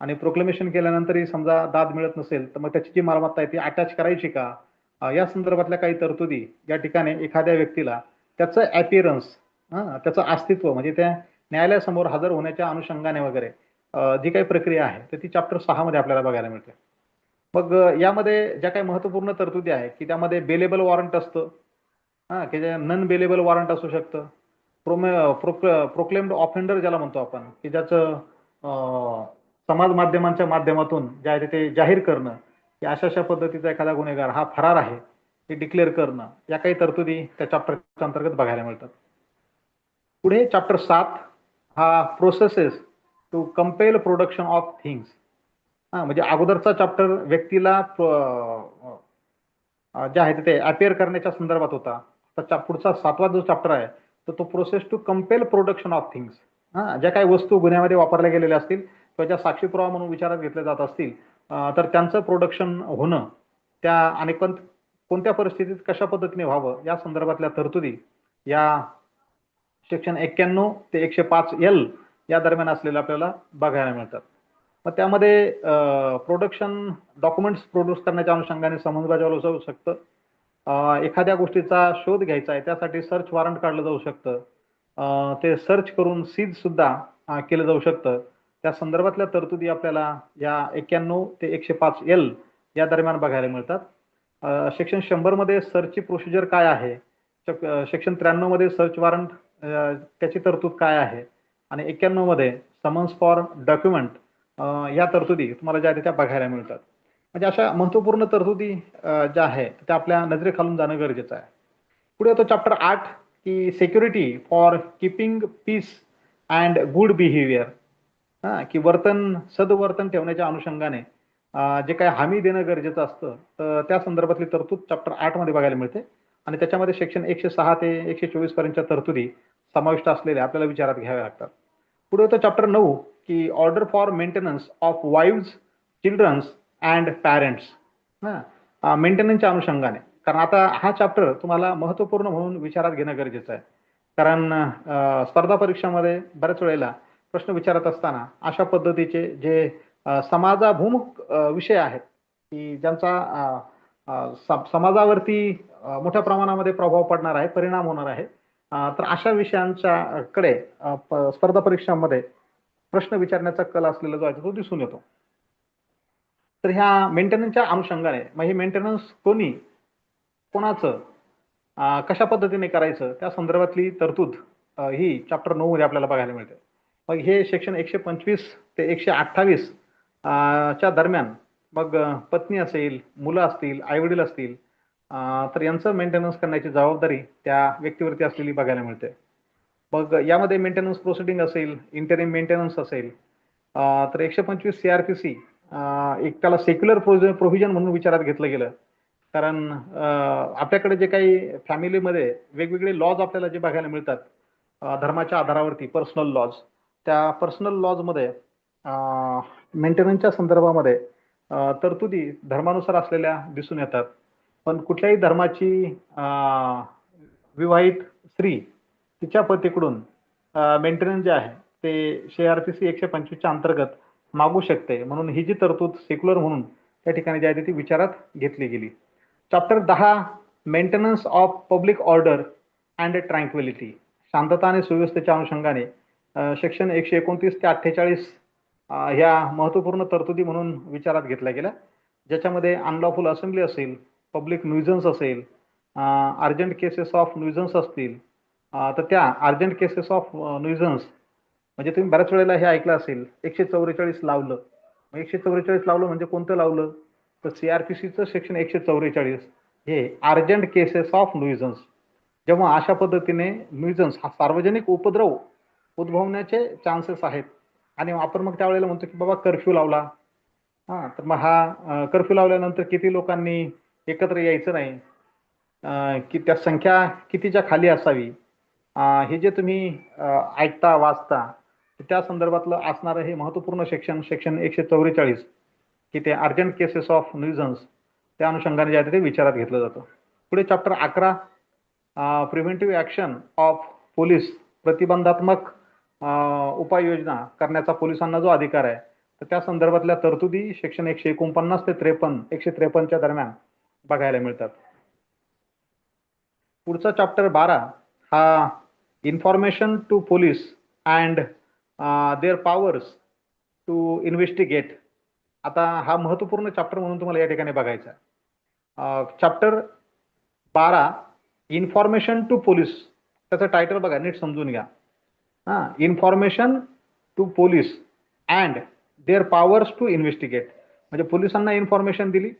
आणि प्रोक्लेमेशन केल्यानंतरही समजा दाद मिळत नसेल तर मग त्याची जी मालमत्ता आहे ती अटॅच करायची का, या संदर्भातल्या काही तरतुदी या ठिकाणी एखाद्या व्यक्तीला त्याचं अपीअरन्स, त्याचं अस्तित्व म्हणजे त्या न्यायालयासमोर हजर होण्याच्या अनुषंगाने वगैरे जी काही प्रक्रिया आहे तर ती चॅप्टर 6 मध्ये आपल्याला बघायला मिळते. मग यामध्ये ज्या काही महत्वपूर्ण तरतुदी आहे की त्यामध्ये बेलेबल वॉरंट असतं, की जे नन बेलेबल वॉरंट असू शकतं, प्रोक्लेम्ड ऑफेंडर ज्याला म्हणतो आपण, की ज्याचं समाज माध्यमांच्या माध्यमातून जे आहे ते जाहीर करणं की अशा अशा पद्धतीचा एखादा गुन्हेगार हा फरार आहे हे डिक्लेअर करणं, या काही तरतुदी त्या चॅप्टरच्या अंतर्गत बघायला मिळतात. पुढे चॅप्टर 7 हा processes to compel production of things. म्हणजे अगोदरचा चॅप्टर व्यक्तीला जे आहे ते अपेअर करण्याच्या संदर्भात होता. तर पुढचा 7वा जो चॅप्टर आहे तर तो process to compel production of things. ज्या काही वस्तू गुन्ह्यामध्ये वापरल्या गेलेल्या असतील किंवा ज्या साक्षी पुरावा म्हणून विचारात घेतल्या जात असतील तर त्यांचं प्रोडक्शन होणं, त्या आणि कोणत्या परिस्थितीत कशा पद्धतीने व्हावं या संदर्भातल्या तरतुदी या सेक्शन 91 ते 105L या दरम्यान असलेल्या आपल्याला बघायला मिळतात. मग त्यामध्ये प्रोडक्शन डॉक्युमेंट्स प्रोड्यूस करण्याच्या अनुषंगाने समन्स बजावलं जाऊ शकतं. एखाद्या गोष्टीचा शोध घ्यायचा आहे त्यासाठी सर्च वॉरंट काढलं जाऊ शकतं. ते सर्च करून सीज सुद्धा केलं जाऊ शकतं. त्या संदर्भातल्या तरतुदी आपल्याला या 91 ते 105L या दरम्यान बघायला मिळतात. सेक्शन 100 मध्ये सर्चची प्रोसिजर काय आहे, सेक्शन 93 मध्ये सर्च वॉरंट त्याची तरतूद काय आहे, आणि 91 मध्ये समन्स फॉर डॉक्युमेंट या तरतुदी तुम्हाला ज्या त्या बघायला मिळतात. म्हणजे अशा महत्वपूर्ण तरतुदी ज्या आहेत त्या आपल्या नजरेखालून जाणं गरजेचं आहे. पुढे येतो चॅप्टर 8 की security for keeping peace and good behaviour. की सदवर्तन ठेवण्याच्या अनुषंगाने जे काही हमी देणं गरजेचं असतं तर त्या संदर्भातली तरतूद चॅप्टर 8 मध्ये बघायला मिळते, आणि त्याच्यामध्ये सेक्शन 106 ते 124 पर्यंतच्या तरतुदी समाविष्ट असलेल्या आपल्याला विचारात घ्याव्या लागतात. पुढे होतं चॅप्टर 9 की order for maintenance of wives, childrens and parents. मेंटेनन्सच्या अनुषंगाने, कारण आता हा चॅप्टर तुम्हाला महत्वपूर्ण म्हणून विचारात घेणं गरजेचं आहे. कारण स्पर्धा परीक्षामध्ये बऱ्याच वेळेला प्रश्न विचारत असताना अशा पद्धतीचे जे समाजाभिमुख विषय आहेत की ज्यांचा समाजावरती मोठ्या प्रमाणामध्ये प्रभाव पडणार आहे, परिणाम होणार आहे, तर अशा विषयांच्या कडे स्पर्धा परीक्षांमध्ये प्रश्न विचारण्याचा कल असलेला जो आहे तो दिसून येतो. तर ह्या मेंटेनन्सच्या अनुषंगाने मग हे मेंटेनन्स कोणाचं कशा पद्धतीने करायचं त्या संदर्भातली तरतूद ही चॅप्टर 9 मध्ये आपल्याला बघायला मिळते. मग हे सेक्शन 125 ते 128 च्या दरम्यान मग पत्नी असेल, मुलं असतील, आई वडील असतील, तर यांचं मेंटेनन्स करण्याची जबाबदारी त्या व्यक्तीवरती असलेली बघायला मिळते. मग यामध्ये मेंटेनन्स प्रोसिडिंग असेल, इंटरिम मेंटेनन्स असेल, तर 125 CRPC एक त्याला सेक्युलर प्रोव्हिजन म्हणून विचारात घेतलं गेलं. कारण आपल्याकडे जे काही फॅमिलीमध्ये वेगवेगळे लॉज आपल्याला जे बघायला मिळतात धर्माच्या आधारावरती, पर्सनल लॉज, त्या पर्सनल लॉजमध्ये मेंटेनन्सच्या संदर्भामध्ये तरतुदी धर्मानुसार असलेल्या दिसून येतात. पण कुठल्याही धर्माची विवाहित स्त्री तिच्या पतीकडून मेंटेनन्स जे आहे ते CRPC 125च्या अंतर्गत मागू शकते. म्हणून ही जी तरतूद सेक्युलर म्हणून त्या ठिकाणी जी आहे ती विचारात घेतली गेली. Chapter 10 maintenance of public order and tranquillity, शांतता आणि सुव्यवस्थेच्या अनुषंगाने सेक्शन 129 ते 48 ह्या महत्वपूर्ण तरतुदी म्हणून विचारात घेतल्या गेल्या, ज्याच्यामध्ये अनलॉफुल असेंब्ली असेल, पब्लिक न्यूजन्स असेल, अर्जंट केसेस ऑफ न्यूजन्स असतील, तर त्या अर्जंट केसेस ऑफ न्यूजन्स म्हणजे तुम्ही बऱ्याच वेळेला हे ऐकलं असेल 144 लावलं. 144 लावलं म्हणजे कोणतं लावलं, तर CRPCचं सेक्शन 144 हे अर्जंट केसेस ऑफ न्यूजन्स. जेव्हा अशा पद्धतीने न्यूजन्स हा सार्वजनिक उपद्रव उद्भवण्याचे चान्सेस आहेत आणि आपण मग त्यावेळेला म्हणतो की बाबा कर्फ्यू लावला, तर मग हा कर्फ्यू लावल्यानंतर किती लोकांनी एकत्र यायचं नाही, की त्या संख्या कितीच्या खाली असावी, हे जे तुम्ही ऐकता वाचता त्या संदर्भातलं असणारं हे महत्वपूर्ण सेक्शन 144 की ते अर्जंट केसेस ऑफ न्यूजन्स त्या अनुषंगाने जे आहे ते विचारात घेतलं जातं. पुढे chapter 11 preventive action of police, प्रतिबंधात्मक उपाययोजना करण्याचा पोलिसांना जो अधिकार आहे तर त्या संदर्भातल्या तरतुदी सेक्शन 149 ते 153च्या दरम्यान बघायला मिळतात. पुढचा चॅप्टर 12 हा information to police and their powers to investigate. आता हा महत्वपूर्ण चॅप्टर म्हणून तुम्हाला या ठिकाणी बघायचा आहे. चॅप्टर 12 इन्फॉर्मेशन टू पोलीस, त्याचं टायटल बघा, नीट समजून घ्या. Information to police and their powers to investigate, म्हणजे पोलिसांना इन्फॉर्मेशन दिली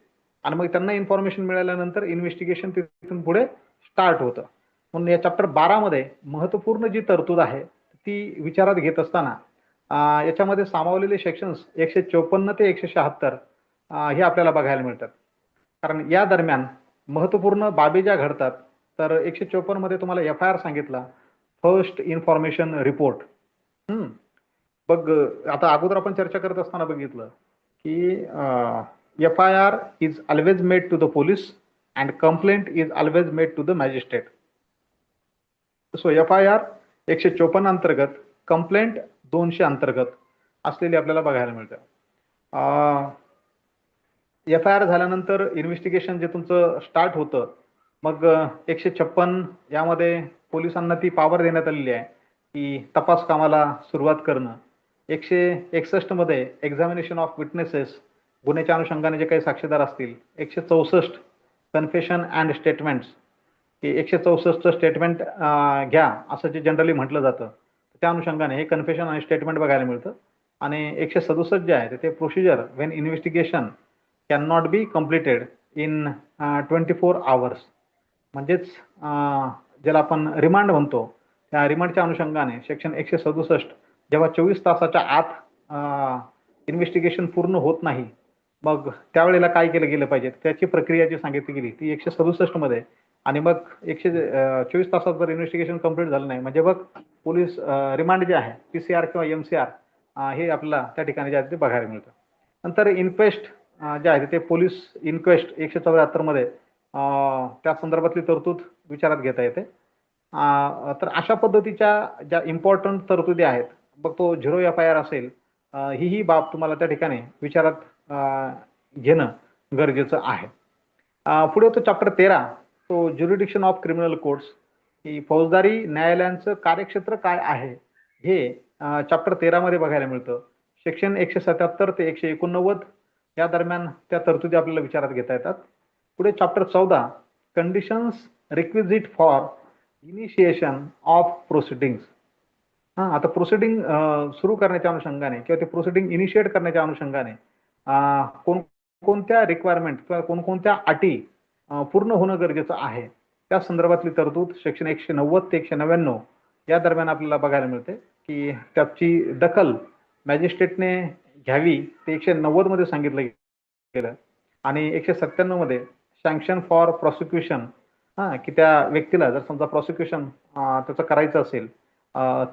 आणि मग त्यांना इन्फॉर्मेशन मिळाल्यानंतर इन्व्हेस्टिगेशन तिथून पुढे स्टार्ट होतं. म्हणून या चॅप्टर 12 मध्ये महत्वपूर्ण जी तरतूद आहे ती विचारात घेत असताना याच्यामध्ये सामावलेले सेक्शन्स 154 ते 176 हे आपल्याला बघायला मिळतात. कारण या दरम्यान महत्वपूर्ण बाबी ज्या घडतात, तर 154 मध्ये तुम्हाला FIR सांगितला, फर्स्ट इन्फॉर्मेशन रिपोर्ट. बघ आता अगोदर आपण चर्चा करत असताना बघितलं की FIR is always made to the police and complaint is always made to the magistrate. So FIR 154 अंतर्गत, कंप्लेंट 200 अंतर्गत असलेली आपल्याला बघायला मिळतं. FIR झाल्यानंतर इन्व्हेस्टिगेशन जे तुमचं स्टार्ट होतं, मग 156 यामध्ये पोलिसांना ती पॉवर देण्यात आलेली आहे की तपास कामाला सुरुवात करणं. 161 मध्ये एक्झामिनेशन ऑफ विटनेसेस, गुन्ह्याच्या अनुषंगाने जे काही साक्षीदार असतील. 164 कन्फेशन अँड स्टेटमेंट्स, की 164चं स्टेटमेंट घ्या असं जे जनरली म्हटलं जातं, त्या अनुषंगाने हे कन्फेशन आणि स्टेटमेंट बघायला मिळतं. आणि 167 जे आहे ते procedure when investigation can not be completed in 24 hours, म्हणजेच ज्याला आपण रिमांड म्हणतो, त्या रिमांडच्या अनुषंगाने सेक्शन 167 जेव्हा 24 तासाच्या आत इन्व्हेस्टिगेशन पूर्ण होत नाही, मग त्यावेळेला काय केलं गेलं पाहिजे त्याची प्रक्रिया जी सांगितली गेली ती 167 मध्ये. आणि मग 124 तासात जर इन्व्हेस्टिगेशन कम्प्लीट झालं नाही म्हणजे मग पोलीस रिमांड जे आहे PCR किंवा MCR हे आपल्याला त्या ठिकाणी जे आहे ते बघायला मिळतं. नंतर इन्क्वेस्ट जे आहे ते पोलीस इन्क्वेस्ट 174 मध्ये त्या संदर्भातली तरतूद विचारात घेता येते. तर अशा पद्धतीच्या ज्या इम्पॉर्टंट तरतुदी आहेत, मग तो 0 FIR असेल, ही बाब तुम्हाला त्या ठिकाणी विचारात घेणं गरजेचं आहे. पुढे तो चॅप्टर 13, तो ज्युरिडिक्शन ऑफ क्रिमिनल कोर्ट्स, की फौजदारी न्यायालयांचं कार्यक्षेत्र काय आहे, हे चॅप्टर 13 मध्ये बघायला मिळतं. सेक्शन 177 ते 189 या दरम्यान त्या तरतुदी आपल्याला विचारात घेता येतात. पुढे chapter 14, conditions requisite for initiation of proceedings. आता प्रोसिडिंग सुरू करण्याच्या अनुषंगाने किंवा ते प्रोसिडिंग इनिशिएट करण्याच्या अनुषंगाने कोणत्या रिक्वायरमेंट किंवा कोणकोणत्या अटी पूर्ण होणं गरजेचं आहे, त्या संदर्भातली तरतूद सेक्शन 190 ते 199 या दरम्यान आपल्याला बघायला मिळते, की त्याची दखल मॅजिस्ट्रेटने घ्यावी ते 190 मध्ये सांगितलं गेलं. आणि 197 मध्ये सँक्शन फॉर प्रॉसिक्युशन, की त्या व्यक्तीला जर समजा प्रॉसिक्युशन त्याचं करायचं असेल,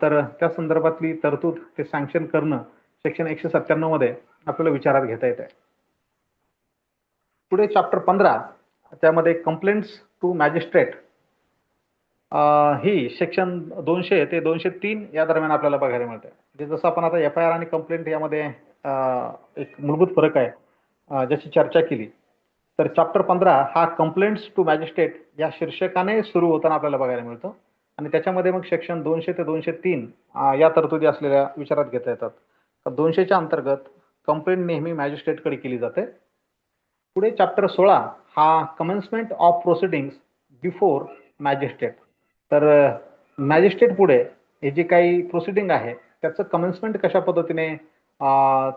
तर त्या संदर्भातली तरतूद ते सँक्शन करणं सेक्शन 197 मध्ये आपल्याला विचारात घेता येत आहे. पुढे चॅप्टर 15, त्यामध्ये कंप्लेंट्स टू मॅजिस्ट्रेट, ही सेक्शन 200 ते 203 या दरम्यान आपल्याला बघायला मिळते. म्हणजे जसं आपण आता FIR आणि कंप्लेंट यामध्ये एक मूलभूत फरक आहे ज्याची चर्चा केली, तर चॅप्टर 15 हा कंप्लेंट्स टू मॅजिस्ट्रेट या शीर्षकाने सुरू होताना आपल्याला बघायला मिळतं. आणि त्याच्यामध्ये मग सेक्शन 200 ते 203 या तरतुदी असलेल्या विचारात घेता येतात. 200च्या अंतर्गत कंप्लेंट नेहमी मॅजिस्ट्रेटकडे केली जाते. पुढे चॅप्टर 16 हा commencement of proceedings before magistrate. तर मॅजिस्ट्रेट पुढे हे जे काही प्रोसिडिंग आहे त्याचं कमेन्समेंट कशा पद्धतीने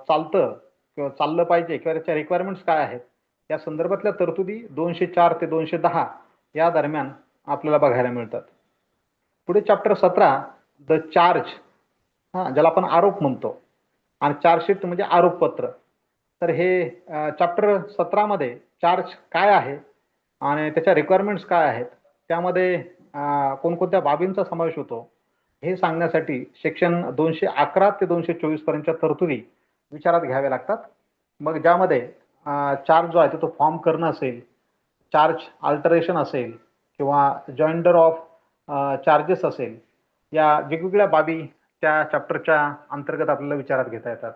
चालतं किंवा चाललं पाहिजे किंवा त्याच्या रिक्वायरमेंट्स काय आहेत, या संदर्भातल्या तरतुदी 204 ते 210 या दरम्यान आपल्याला बघायला मिळतात. पुढे चॅप्टर 17, द चार्ज, ज्याला आपण आरोप म्हणतो, आणि चार्जशीट म्हणजे आरोपपत्र. तर हे चॅप्टर 17 मध्ये चार्ज काय आहे आणि त्याच्या रिक्वायरमेंट्स काय आहेत, त्यामध्ये कोणकोणत्या बाबींचा समावेश होतो, हे सांगण्यासाठी सेक्शन 211 ते 224 पर्यंतच्या तरतुदी विचारात घ्याव्या लागतात. मग ज्यामध्ये चार्ज जो आहे तो फॉर्म करणं असेल, चार्ज अल्टरेशन असेल किंवा जॉइंडर ऑफ चार्जेस असेल, या वेगवेगळ्या बाबी त्या चॅप्टरच्या अंतर्गत आपल्याला विचारात घेता येतात.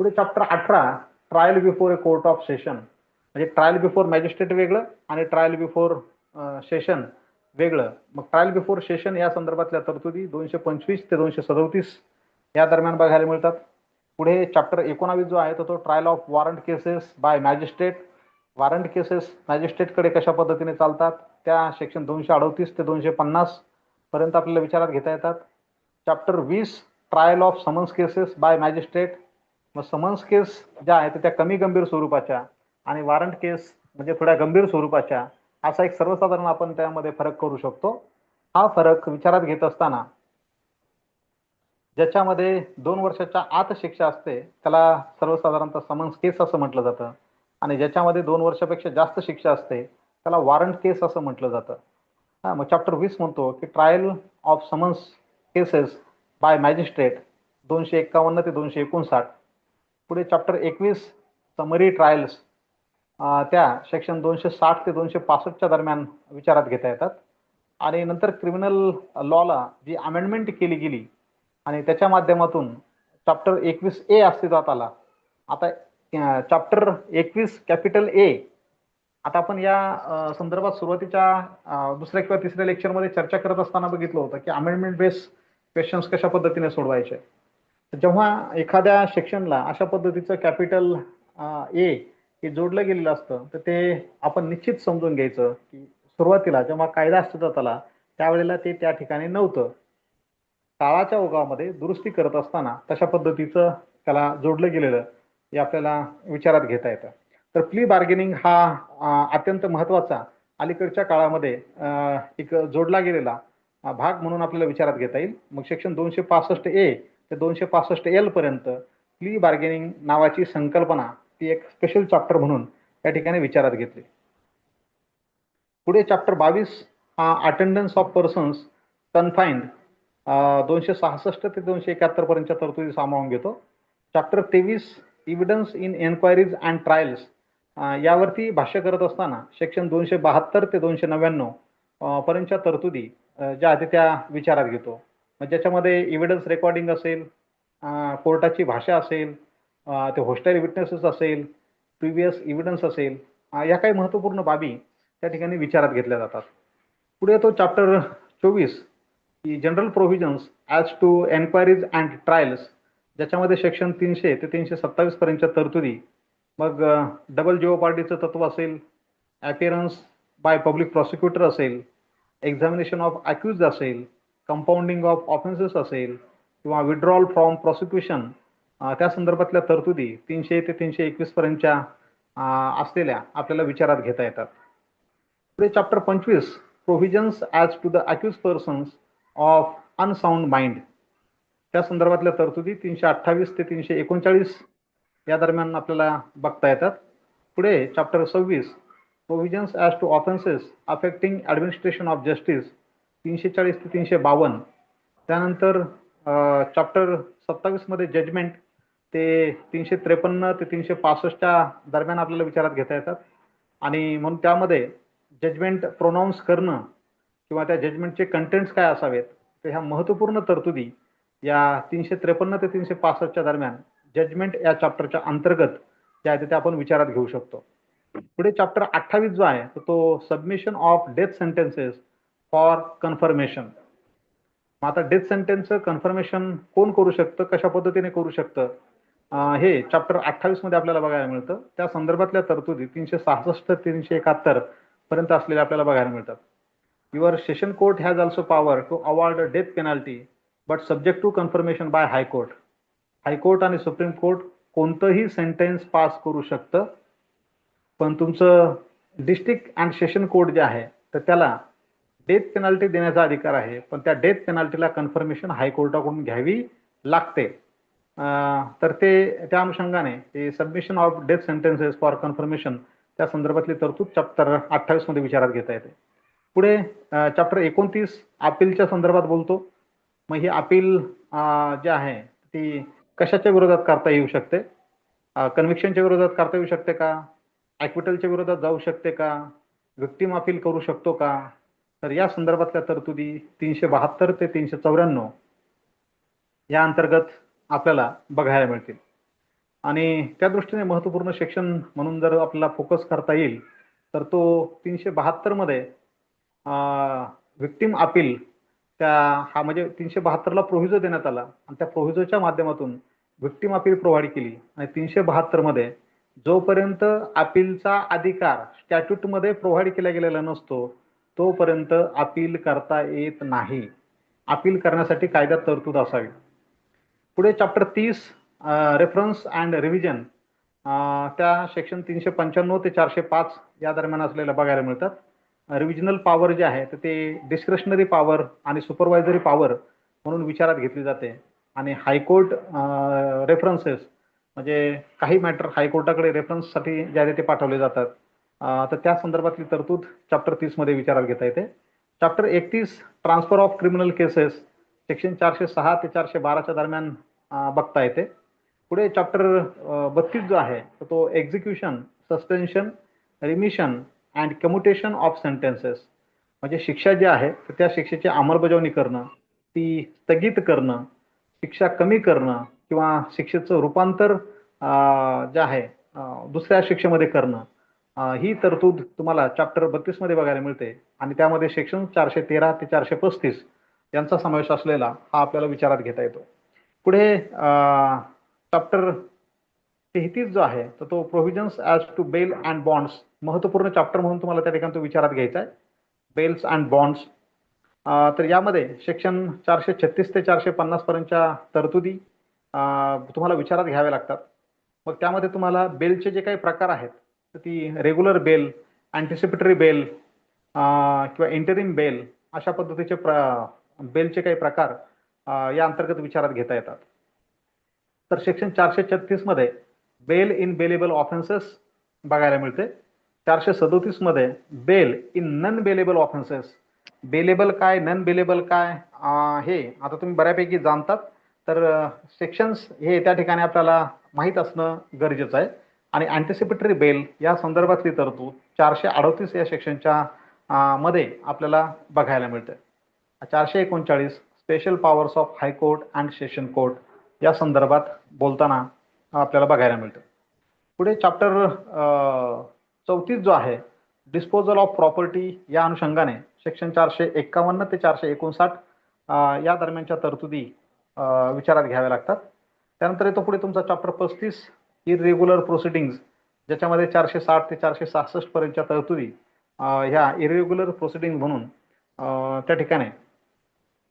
पुढे chapter 18, trial before a court of session, म्हणजे ट्रायल बिफोर मॅजिस्ट्रेट वेगळं आणि ट्रायल बिफोर सेशन वेगळं. मग ट्रायल बिफोर सेशन या संदर्भातल्या तरतुदी 225 ते 237 या दरम्यान बघायला मिळतात. पुढे चॅप्टर 19 जो आहे तो trial of warrant cases by magistrate. Warrant cases मॅजिस्ट्रेटकडे कशा पद्धतीने चालतात, त्या सेक्शन 238 ते 250 पर्यंत आपल्याला विचारात घेता येतात. Chapter 20, trial of summons cases by magistrate. मग समन्स केस ज्या आहेत त्या कमी गंभीर स्वरूपाच्या आणि वॉरंट केस म्हणजे थोड्या गंभीर स्वरूपाच्या, असा एक सर्वसाधारण आपण त्यामध्ये फरक करू शकतो. हा फरक विचारात घेत असताना ज्याच्यामध्ये 2 वर्षाच्या आत शिक्षा असते त्याला सर्वसाधारणतः समन्स केस असं म्हटलं जातं, आणि ज्याच्यामध्ये 2 वर्षापेक्षा जास्त शिक्षा असते त्याला वॉरंट केस असं म्हटलं जातं. मग चॅप्टर 20 म्हणतो की trial of summons cases by magistrate 251 ते 259. पुढे चॅप्टर 21, समरी ट्रायल्स, त्या सेक्शन 260 ते 265च्या दरम्यान विचारात घेता येतात. आणि नंतर क्रिमिनल लॉला जी अमेंडमेंट केली गेली आणि त्याच्या माध्यमातून चॅप्टर 21A अस्तित्वात आला. आता चॅप्टर 21 कॅपिटल A, आता आपण या संदर्भात सुरुवातीच्या दुसऱ्या किंवा तिसऱ्या लेक्चरमध्ये चर्चा करत असताना बघितलं होतं की अमेंडमेंट बेस क्वेश्चन्स कशा पद्धतीने सोडवायचे. जेव्हा एखाद्या सेक्शनला अशा पद्धतीचं कॅपिटल A हे जोडलं गेलेलं असतं, तर ते आपण निश्चित समजून घ्यायचं की सुरुवातीला जेव्हा कायदा अस्तित्वात आला त्यावेळेला ते त्या ठिकाणी नव्हतं. काळाच्या ओघामध्ये दुरुस्ती करत असताना तशा पद्धतीचं त्याला जोडलं गेलेलं हे आपल्याला विचारात घेता येतं. तर प्ली बार्गेनिंग हा अत्यंत महत्वाचा अलीकडच्या काळामध्ये एक जोडला गेलेला भाग म्हणून आपल्याला विचारात घेता येईल. मग सेक्शन 265A ते 265L पर्यंत प्ली बार्गेनिंग नावाची संकल्पना ती एक स्पेशल चॅप्टर म्हणून या ठिकाणी विचारात घेतली. पुढे चॅप्टर 22 हा अटेंडन्स ऑफ पर्सन्स कन्फाइंड 266 ते 271 पर्यंतच्या तरतुदी सामावून घेतो. Chapter 23 evidence in enquiries and trials यावरती भाष्य करत असताना सेक्शन 272 ते 299 पर्यंतच्या तरतुदी ज्या आहेत त्या विचारात घेतो. ज्याच्यामध्ये इव्हिडन्स रेकॉर्डिंग असेल, कोर्टाची भाषा असेल, ते होस्टाईल विटनेसेस असेल, प्रिव्हियस इव्हिडन्स असेल, या काही महत्त्वपूर्ण बाबी त्या ठिकाणी विचारात घेतल्या जातात. पुढे तो चॅप्टर 24 की general provisions as to enquiries and trials, ज्याच्यामध्ये सेक्शन 300 ते 327 पर्यंतच्या तरतुदी, मग डबल जिओपार्डीचं तत्व असेल, ॲपिअरन्स बाय पब्लिक प्रॉसिक्युटर असेल, एक्झामिनेशन ऑफ अक्युज्ड असेल, कंपाऊंडिंग ऑफ ऑफेन्सेस असेल किंवा विड्रॉल फ्रॉम प्रॉसिक्युशन, त्या संदर्भातल्या तरतुदी 300 ते 321 पर्यंतच्या असलेल्या आपल्याला विचारात घेता येतात. पुढे chapter 25 provisions as to the accused persons of unsound mind, त्या संदर्भातल्या तरतुदी 328 ते 339 या दरम्यान आपल्याला बघता येतात. पुढे chapter 26 provisions as to offences affecting administration of justice 340 ते 352. त्यानंतर चॅप्टर 27 मध्ये जजमेंट ते 353 ते 365च्या दरम्यान आपल्याला विचारात घेता येतात. आणि म्हणून त्यामध्ये जजमेंट प्रोनाऊन्स करणं किंवा त्या जजमेंटचे कंटेंट्स काय असावेत, तर ह्या महत्त्वपूर्ण तरतुदी या 353 ते 365च्या दरम्यान जजमेंट या चॅप्टरच्या अंतर्गत ज्या आहेत त्या आपण विचारात घेऊ शकतो. पुढे चॅप्टर 28 जो आहे तो submission of death sentences for confirmation. आता डेथ सेंटेन्सचं कन्फर्मेशन कोण करू शकतं, कशा पद्धतीने करू शकतं, हे चॅप्टर 28 मध्ये आपल्याला बघायला मिळतं. त्या संदर्भातल्या तरतुदी 366 ते 371 पर्यंत असलेल्या आपल्याला बघायला मिळतात. Your session court has also power to award death penalty but subject to confirmation by high court. High court आणि सुप्रीम कोर्ट कोणतंही सेंटेन्स पास करू शकतं, पण तुमचं डिस्ट्रिक्ट अँड सेशन कोर्ट जे आहे तर त्याला डेथ पेनल्टी देण्याचा अधिकार आहे, पण त्या डेथ पेनल्टीला कन्फर्मेशन हायकोर्टाकडून घ्यावी लागते. तर ते त्या अनुषंगाने submission of death sentences for confirmation त्या संदर्भातली तरतूद चॅप्टर 28 मध्ये विचारात घेता येते. पुढे चॅप्टर 29 अपीलच्या संदर्भात बोलतो. मग ही अपील जे आहे ती कशाच्या विरोधात करता येऊ शकते, कन्व्हिक्शनच्या विरोधात करता येऊ शकते का, ॲक्विटलच्या विरोधात जाऊ शकते का, विक्टिम अपील करू शकतो का, तर या संदर्भातल्या तरतुदी 372 ते 394 या अंतर्गत आपल्याला बघायला मिळतील. आणि त्या दृष्टीने महत्त्वपूर्ण सेक्शन म्हणून जर आपल्याला फोकस करता येईल तर तो 372 मध्ये विक्टिम अपील, त्या हा म्हणजे 372 ला प्रोव्हिजो देण्यात आला आणि त्या प्रोव्हिजोच्या माध्यमातून विक्टिम अपील प्रोव्हाइड केली. आणि 372 मध्ये जोपर्यंत अपीलचा अधिकार स्टॅट्यूटमध्ये प्रोव्हाइड केला गेलेला नसतो तोपर्यंत अपील करता येत नाही. अपील करण्यासाठी कायद्यात तरतूद असावी. पुढे चॅप्टर 30 रेफरन्स अँड रिव्हिजन, त्या सेक्शन 395 ते 405 या दरम्यान असलेल्या बघायला मिळतात. रिव्हिजनल पॉवर जे आहे तर ते डिस्क्रिशनरी पॉवर आणि सुपरवायझरी पॉवर म्हणून विचारात घेतली जाते. आणि हायकोर्ट रेफरन्सेस म्हणजे काही मॅटर हायकोर्टाकडे रेफरन्ससाठी जे आहे ते पाठवले जातात, तर त्या संदर्भातली तरतूद चॅप्टर 30 मध्ये विचारात घेता येते. Chapter 31 transfer of criminal cases section 406 ते 412च्या दरम्यान बघता येते. पुढे चॅप्टर 32 जो आहे तर तो execution, suspension, remission and commutation of sentences, म्हणजे शिक्षा जी आहे तर त्या शिक्षेची अंमलबजावणी करणं, ती स्थगित करणं, शिक्षा कमी करणं किंवा शिक्षेचं रूपांतर जे आहे दुसऱ्या शिक्षेमध्ये करणं, ही तरतूद तुम्हाला चॅप्टर 32 मध्ये बघायला मिळते. आणि त्यामध्ये सेक्शन 413 ते 435 यांचा समावेश असलेला हा आपल्याला विचारात घेता येतो. पुढे चॅप्टर 33 जो आहे तर तो provisions as to bail and bonds, महत्त्वपूर्ण चॅप्टर म्हणून तुम्हाला त्या ठिकाणी तो विचारात घ्यायचा आहे, बेल्स अँड बॉन्ड्स. तर यामध्ये सेक्शन 436 ते 450 पर्यंतच्या तरतुदी तुम्हाला विचारात घ्याव्या लागतात. मग त्यामध्ये तुम्हाला बेलचे जे काही प्रकार आहेत तर ती रेग्युलर बेल, अँटिसिपेटरी बेल किंवा इंटरिम बेल अशा पद्धतीचे बेलचे काही प्रकार या अंतर्गत विचारात घेता येतात. तर सेक्शन 436 मध्ये बेल इन बेलेबल ऑफेन्सेस बघायला मिळते. 437 मध्ये bail in non bailable offences bailable काय, नन बेलेबल काय, हे आता तुम्ही बऱ्यापैकी जाणतात. तर सेक्शन्स हे त्या ठिकाणी आपल्याला माहीत असणं गरजेचं आहे. आणि अँटिसिपेटरी बेल या संदर्भातली तरतूद 438 या सेक्शनच्या मध्ये आपल्याला बघायला मिळते. 439 special powers of high court and session court या संदर्भात बोलताना आपल्याला बघायला मिळतं. पुढे चॅप्टर 34 जो आहे डिस्पोजल ऑफ प्रॉपर्टी या अनुषंगाने सेक्शन 451 ते 459 या दरम्यानच्या तरतुदी विचारात घ्याव्या लागतात. त्यानंतर येतो पुढे तुमचा चॅप्टर 35 इरेग्युलर प्रोसिडिंग्ज, ज्याच्यामध्ये 460 ते 466 पर्यंतच्या तरतुदी ह्या इरेग्युलर प्रोसिडिंग म्हणून त्या ठिकाणी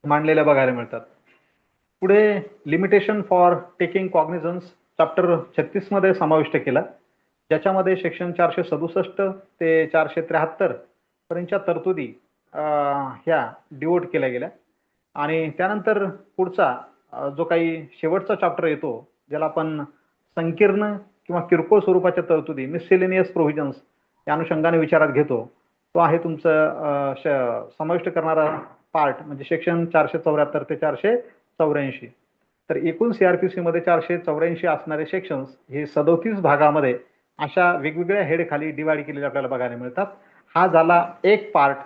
मांडलेल्या बघायला मिळतात. पुढे limitation for taking cognisance chapter 36 मध्ये समाविष्ट केला, ज्याच्यामध्ये सेक्शन 467 ते 473 पर्यंतच्या तरतुदी ह्या डिवोट केल्या गेल्या. आणि त्यानंतर पुढचा जो काही शेवटचा चॅप्टर येतो, ज्याला आपण संकीर्ण किंवा किरकोळ स्वरूपाच्या तरतुदी मिससेलेनियस प्रोव्हिजन्स या अनुषंगाने विचारात घेतो, तो आहे तुमचं समाविष्ट करणारा पार्ट म्हणजे सेक्शन 474 ते 484. तर एकूण सीआरपीसी मध्ये 484 असणारे सेक्शन्स हे 37 भागामध्ये अशा वेगवेगळ्या हेड खाली डिवाइड केलेले आपल्याला बघायला मिळतात. हा झाला एक पार्ट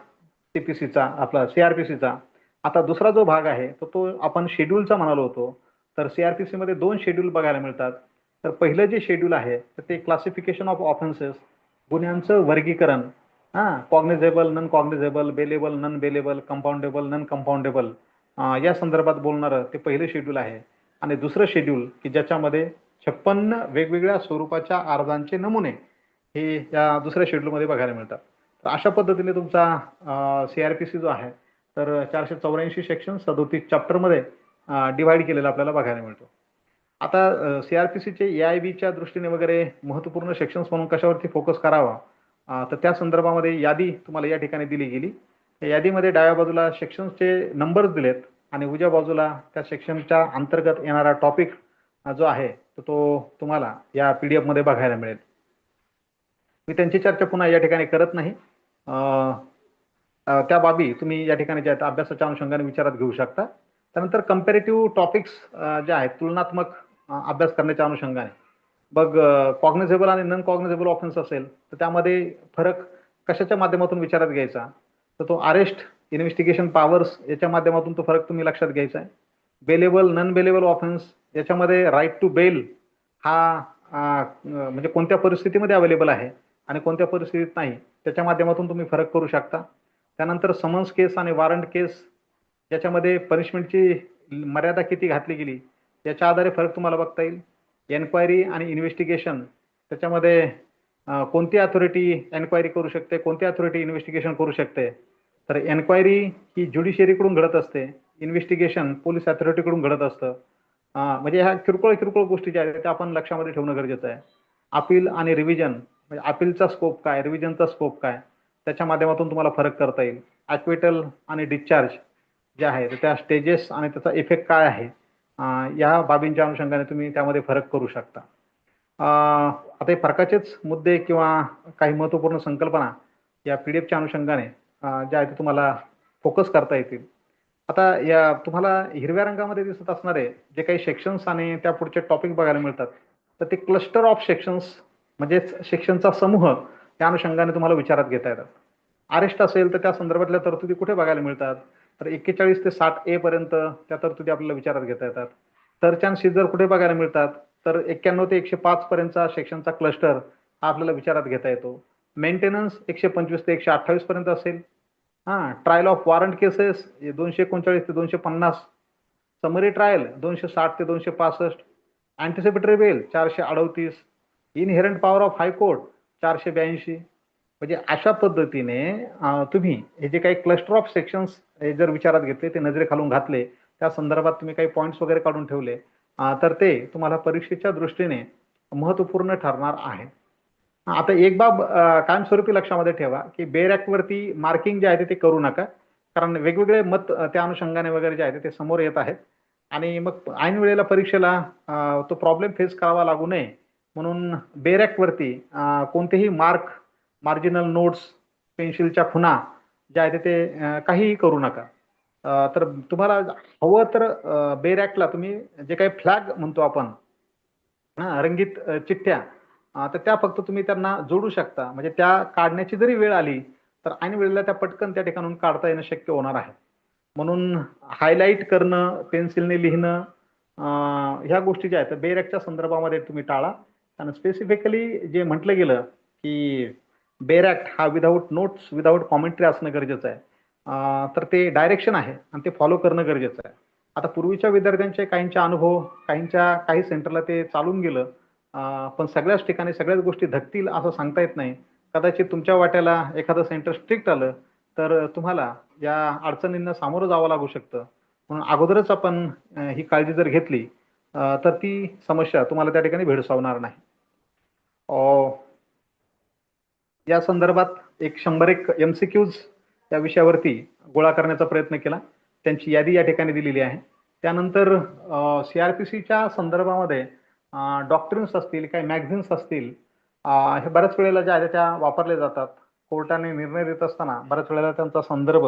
सीपीसीचा, आपला सीआरपीसीचा. आता दुसरा जो भाग आहे तो आपण शेड्यूलचा म्हणालो होतो. तर सीआरपीसी मध्ये 2 शेड्यूल बघायला मिळतात. तर पहिलं जे शेड्यूल आहे तर ते क्लासिफिकेशन ऑफ ऑफेन्सेस, गुन्ह्यांचं वर्गीकरण, cognizable, non cognizable, bailable, non bailable, compoundable, non compoundable या संदर्भात बोलणारं ते पहिलं शेड्यूल आहे. आणि दुसरं शेड्यूल की ज्याच्यामध्ये 56 वेगवेगळ्या स्वरूपाच्या अर्जांचे नमुने हे या दुसऱ्या शेड्यूलमध्ये बघायला मिळतात. तर अशा पद्धतीने तुमचा सीआरपीसी जो आहे तर 484 सेक्शन 37 चॅप्टरमध्ये डिवाइड केलेला आपल्याला बघायला मिळतो. आता सीआरपीसीचे एआयबीच्या दृष्टीने वगैरे महत्त्वपूर्ण सेक्शन्स म्हणून कशावरती फोकस करावा, तर त्या संदर्भामध्ये यादी तुम्हाला या ठिकाणी दिली गेली. या यादीमध्ये डाव्या बाजूला सेक्शन्सचे नंबर्स दिलेत आणि उजव्या बाजूला त्या सेक्शनच्या अंतर्गत येणारा टॉपिक जो आहे तो तुम्हाला या पीडीएफ मध्ये बघायला मिळेल. मी त्यांची चर्चा पुन्हा या ठिकाणी करत नाही. त्या बाबी तुम्ही या ठिकाणी ज्या अभ्यासाच्या अनुषंगाने विचारात घेऊ शकता. त्यानंतर कंपॅरेटिव्ह टॉपिक्स जे आहेत तुलनात्मक अभ्यास करण्याच्या अनुषंगाने बघ, कॉग्निझेबल आणि नॉन कॉग्निझेबल ऑफेन्स असेल तर त्यामध्ये फरक कशाच्या माध्यमातून विचारात घ्यायचा, तर तो अरेस्ट, इन्व्हेस्टिगेशन पॉवर्स याच्या माध्यमातून तो फरक तुम्ही लक्षात घ्यायचा आहे. बेलेबल, नॉन बेलेबल ऑफेन्स याच्यामध्ये राईट टू बेल हा म्हणजे कोणत्या परिस्थितीमध्ये अवेलेबल आहे आणि कोणत्या परिस्थितीत नाही, त्याच्या माध्यमातून तुम्ही फरक करू शकता. त्यानंतर समन्स केस आणि वॉरंट केस याच्यामध्ये पनिशमेंटची मर्यादा किती घातली गेली याच्या आधारे फरक तुम्हाला बघता येईल. एन्क्वायरी आणि इन्व्हेस्टिगेशन त्याच्यामध्ये कोणती अथॉरिटी एन्क्वायरी करू शकते, कोणती अथॉरिटी इन्व्हेस्टिगेशन करू शकते. तर एन्क्वायरी ही ज्युडिशियरीकडून घडत असते, इन्व्हेस्टिगेशन पोलीस अथॉरिटीकडून घडत असतं. म्हणजे ह्या किरकोळ किरकोळ गोष्टी ज्या आहेत त्या आपण लक्षामध्ये ठेवणं गरजेचं आहे. अपील आणि रिव्हिजन म्हणजे अपीलचा स्कोप काय, रिव्हिजनचा स्कोप काय, त्याच्या माध्यमातून तुम्हाला फरक करता येईल. ॲक्विटल आणि डिस्चार्ज जे आहे त्या स्टेजेस आणि त्याचा इफेक्ट काय आहे, या बाबींच्या अनुषंगाने तुम्ही त्यामध्ये फरक करू शकता. आता हे फरकाचेच मुद्दे किंवा काही महत्त्वपूर्ण संकल्पना या पीडीएफच्या अनुषंगाने ज्या आहेत तुम्हाला फोकस करता येतील. आता या तुम्हाला हिरव्या रंगामध्ये दिसत असणारे जे काही सेक्शन्स आणि त्या पुढचे टॉपिक बघायला मिळतात तर ते क्लस्टर ऑफ सेक्शन्स म्हणजेच सेक्शनचा समूह त्या अनुषंगाने तुम्हाला विचारात घेता येतात. अरेस्ट असेल तर त्या संदर्भातल्या तरतुदी कुठे बघायला मिळतात, तर 41 ते 60A पर्यंत त्या तरतुदी आपल्याला विचारात घेता येतात. सर्च अँड सीजर कुठे बघायला मिळतात, तर 91 ते 105 पर्यंतचा सेक्शनचा क्लस्टर हा आपल्याला विचारात घेता येतो. मेंटेनन्स 125 ते 128 पर्यंत असेल. ट्रायल ऑफ वॉरंट केसेस 239 ते 250, समरी ट्रायल 260 ते 265, anticipatory bell 438, inherent power of high court 482. म्हणजे अशा पद्धतीने तुम्ही हे जे काही क्लस्टर ऑफ सेक्शन्स जर विचारात घेतले, ते नजरेखालून घातले, त्या संदर्भात तुम्ही काही पॉईंट्स वगैरे काढून ठेवले, तर ते तुम्हाला परीक्षेच्या दृष्टीने महत्त्वपूर्ण ठरणार आहे. आता एक बाब कायमस्वरूपी लक्षामध्ये ठेवा की बेर ऍक्ट वरती मार्किंग जे आहे ते करू नका, कारण वेगवेगळे मत त्या अनुषंगाने वगैरे जे आहे ते समोर येत आहेत आणि मग ऐन वेळेला परीक्षेला तो प्रॉब्लेम फेस करावा लागू नये म्हणून बेर ऍक्ट वरती कोणतेही मार्जिनल नोट्स, पेन्सिलच्या खुणा जे आहे ते काहीही करू नका. तर तुम्हाला हवं तर बेर ऍक्टला तुम्ही जे काही फ्लॅग म्हणतो आपण, रंगीत चिठ्ठ्या, तर त्या फक्त तुम्ही त्यांना जोडू शकता. म्हणजे त्या काढण्याची जरी वेळ आली तर ऐन वेळेला त्या पटकन त्या ठिकाणून काढता येणं शक्य होणार आहे. म्हणून हायलाईट करणं, पेन्सिलने लिहिणं, ह्या गोष्टी ज्या आहेत बेरॅकच्या संदर्भामध्ये तुम्ही टाळा. आणि स्पेसिफिकली जे म्हटलं गेलं की बेरॅक्ट हा विदाऊट नोट्स, विदाऊट कॉमेंट्री असणं गरजेचं आहे, तर ते डायरेक्शन आहे आणि ते फॉलो करणं गरजेचं आहे. आता पूर्वीच्या विद्यार्थ्यांचे काहींचे अनुभव, काही सेंटरला ते चालून गेलं, पण सगळ्याच ठिकाणी सगळ्याच गोष्टी धकतील असं सांगता येत नाही. कदाचित तुमच्या वाट्याला एखादं सेंटर स्ट्रिक्ट आलं तर तुम्हाला या अडचणींना सामोरं जावं लागू शकतं. म्हणून अगोदरच आपण ही काळजी जर घेतली तर ती समस्या तुम्हाला त्या ठिकाणी भेडसावणार नाही. या संदर्भात एक 101 MCQs या विषयावरती गोळा करण्याचा प्रयत्न केला. त्यांची यादी या ठिकाणी दिलेली आहे. त्यानंतर CRPCच्या संदर्भामध्ये डॉक्ट्रिन्स असतील, काही मॅगझिन्स असतील, हे बऱ्याच वेळेला ज्या आहेत त्या वापरले जातात. कोर्टाने निर्णय देत असताना बऱ्याच वेळेला त्यांचा संदर्भ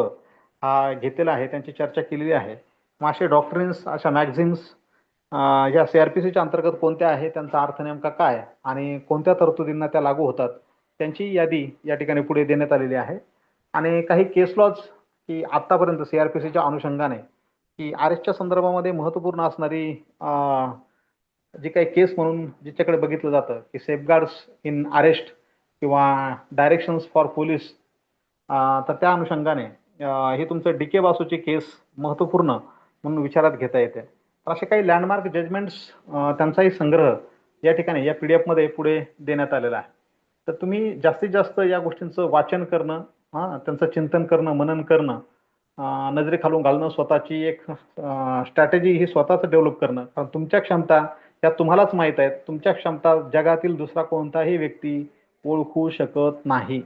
घेतलेला आहे, त्यांची चर्चा केलेली आहे. मग असे डॉक्ट्रिन्स, अशा मॅगझिन्स या CRPCच्या अंतर्गत कोणत्या आहे, त्यांचा अर्थ नेमका काय आणि कोणत्या तरतुदींना त्या लागू होतात, त्यांची यादी या ठिकाणी पुढे देण्यात आलेली आहे. आणि काही केस लॉज की आतापर्यंत CRPCच्या अनुषंगाने की अरेस्टच्या संदर्भामध्ये महत्वपूर्ण असणारी जी काही केस म्हणून जिच्याकडे बघितलं जातं की सेफगार्ड्स इन अरेस्ट किंवा डायरेक्शन्स फॉर पोलीस, तर त्या अनुषंगाने हे तुमचं DK बासूची केस महत्वपूर्ण म्हणून विचारात घेता येते. तर असे काही लँडमार्क जजमेंट्स, त्यांचाही संग्रह या ठिकाणी या PDF मध्ये पुढे देण्यात आलेला आहे. तर तुम्ही जास्तीत जास्त या गोष्टींचं वाचन करणं, त्यांचं चिंतन करणं, मनन करणं, नजरेखालून घालणं, स्वतःची एक स्ट्रॅटेजी ही स्वतःच डेव्हलप करणं. कारण तुमच्या क्षमता त्या तुम्हालाच माहीत आहेत. तुमच्या क्षमता जगातील दुसरा कोणताही व्यक्ती ओळखू शकत नाही.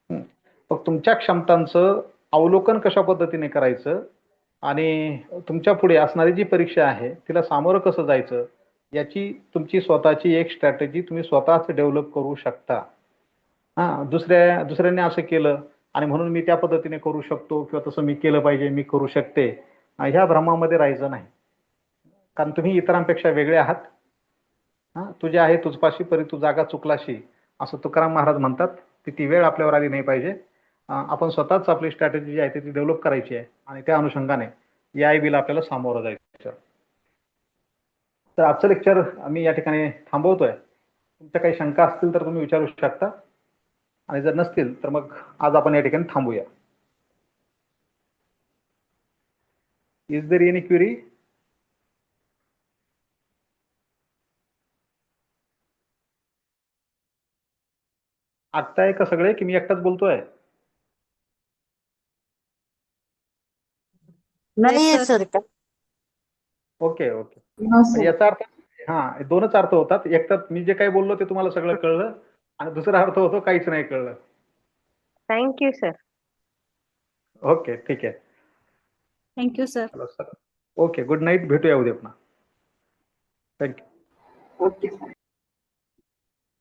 तर तुमच्या क्षमतांचं अवलोकन कशा पद्धतीने करायचं आणि तुमच्या पुढे असणारी जी परीक्षा आहे तिला सामोरं कसं जायचं, याची तुमची स्वतःची एक स्ट्रॅटेजी तुम्ही स्वतःच डेव्हलप करू शकता. दुसऱ्यांनी असं केलं आणि म्हणून मी त्या पद्धतीने करू शकतो किंवा तसं मी केलं पाहिजे, मी करू शकते, ह्या भ्रमामध्ये राहायचं नाही. कारण तुम्ही इतरांपेक्षा वेगळे आहात. तुझे आहे तुझपाशी परी तू जागा चुकलाशी, असं तुकाराम महाराज म्हणतात. ती वेळ आपल्यावर आली नाही पाहिजे. आपण स्वतःच आपली स्ट्रॅटेजी जी आहे ती डेव्हलप करायची आहे आणि त्या अनुषंगाने या आयबीला आपल्याला सामोरं जायचं. तर आजचं लेक्चर मी या ठिकाणी थांबवतोय. तुमच्या काही शंका असतील तर तुम्ही विचारू शकता आणि जर नसतील तर मग आज आपण या ठिकाणी थांबूया. Is there any query? ऐकताय का सगळे की मी एकटाच बोलतोय? नाही सर. Okay okay. याचा अर्थ दोनच अर्थ होतात. एक तर मी जे काही बोललो ते तुम्हाला सगळं कळलं आणि दुसरा अर्थ होतो काहीच नाही कळलं. Thank you sir. ओके, ठीक आहे. Thank you sir. चला सर. Okay, good night. भेटूया उद्या पुन्हा. थँक्यू. ओके.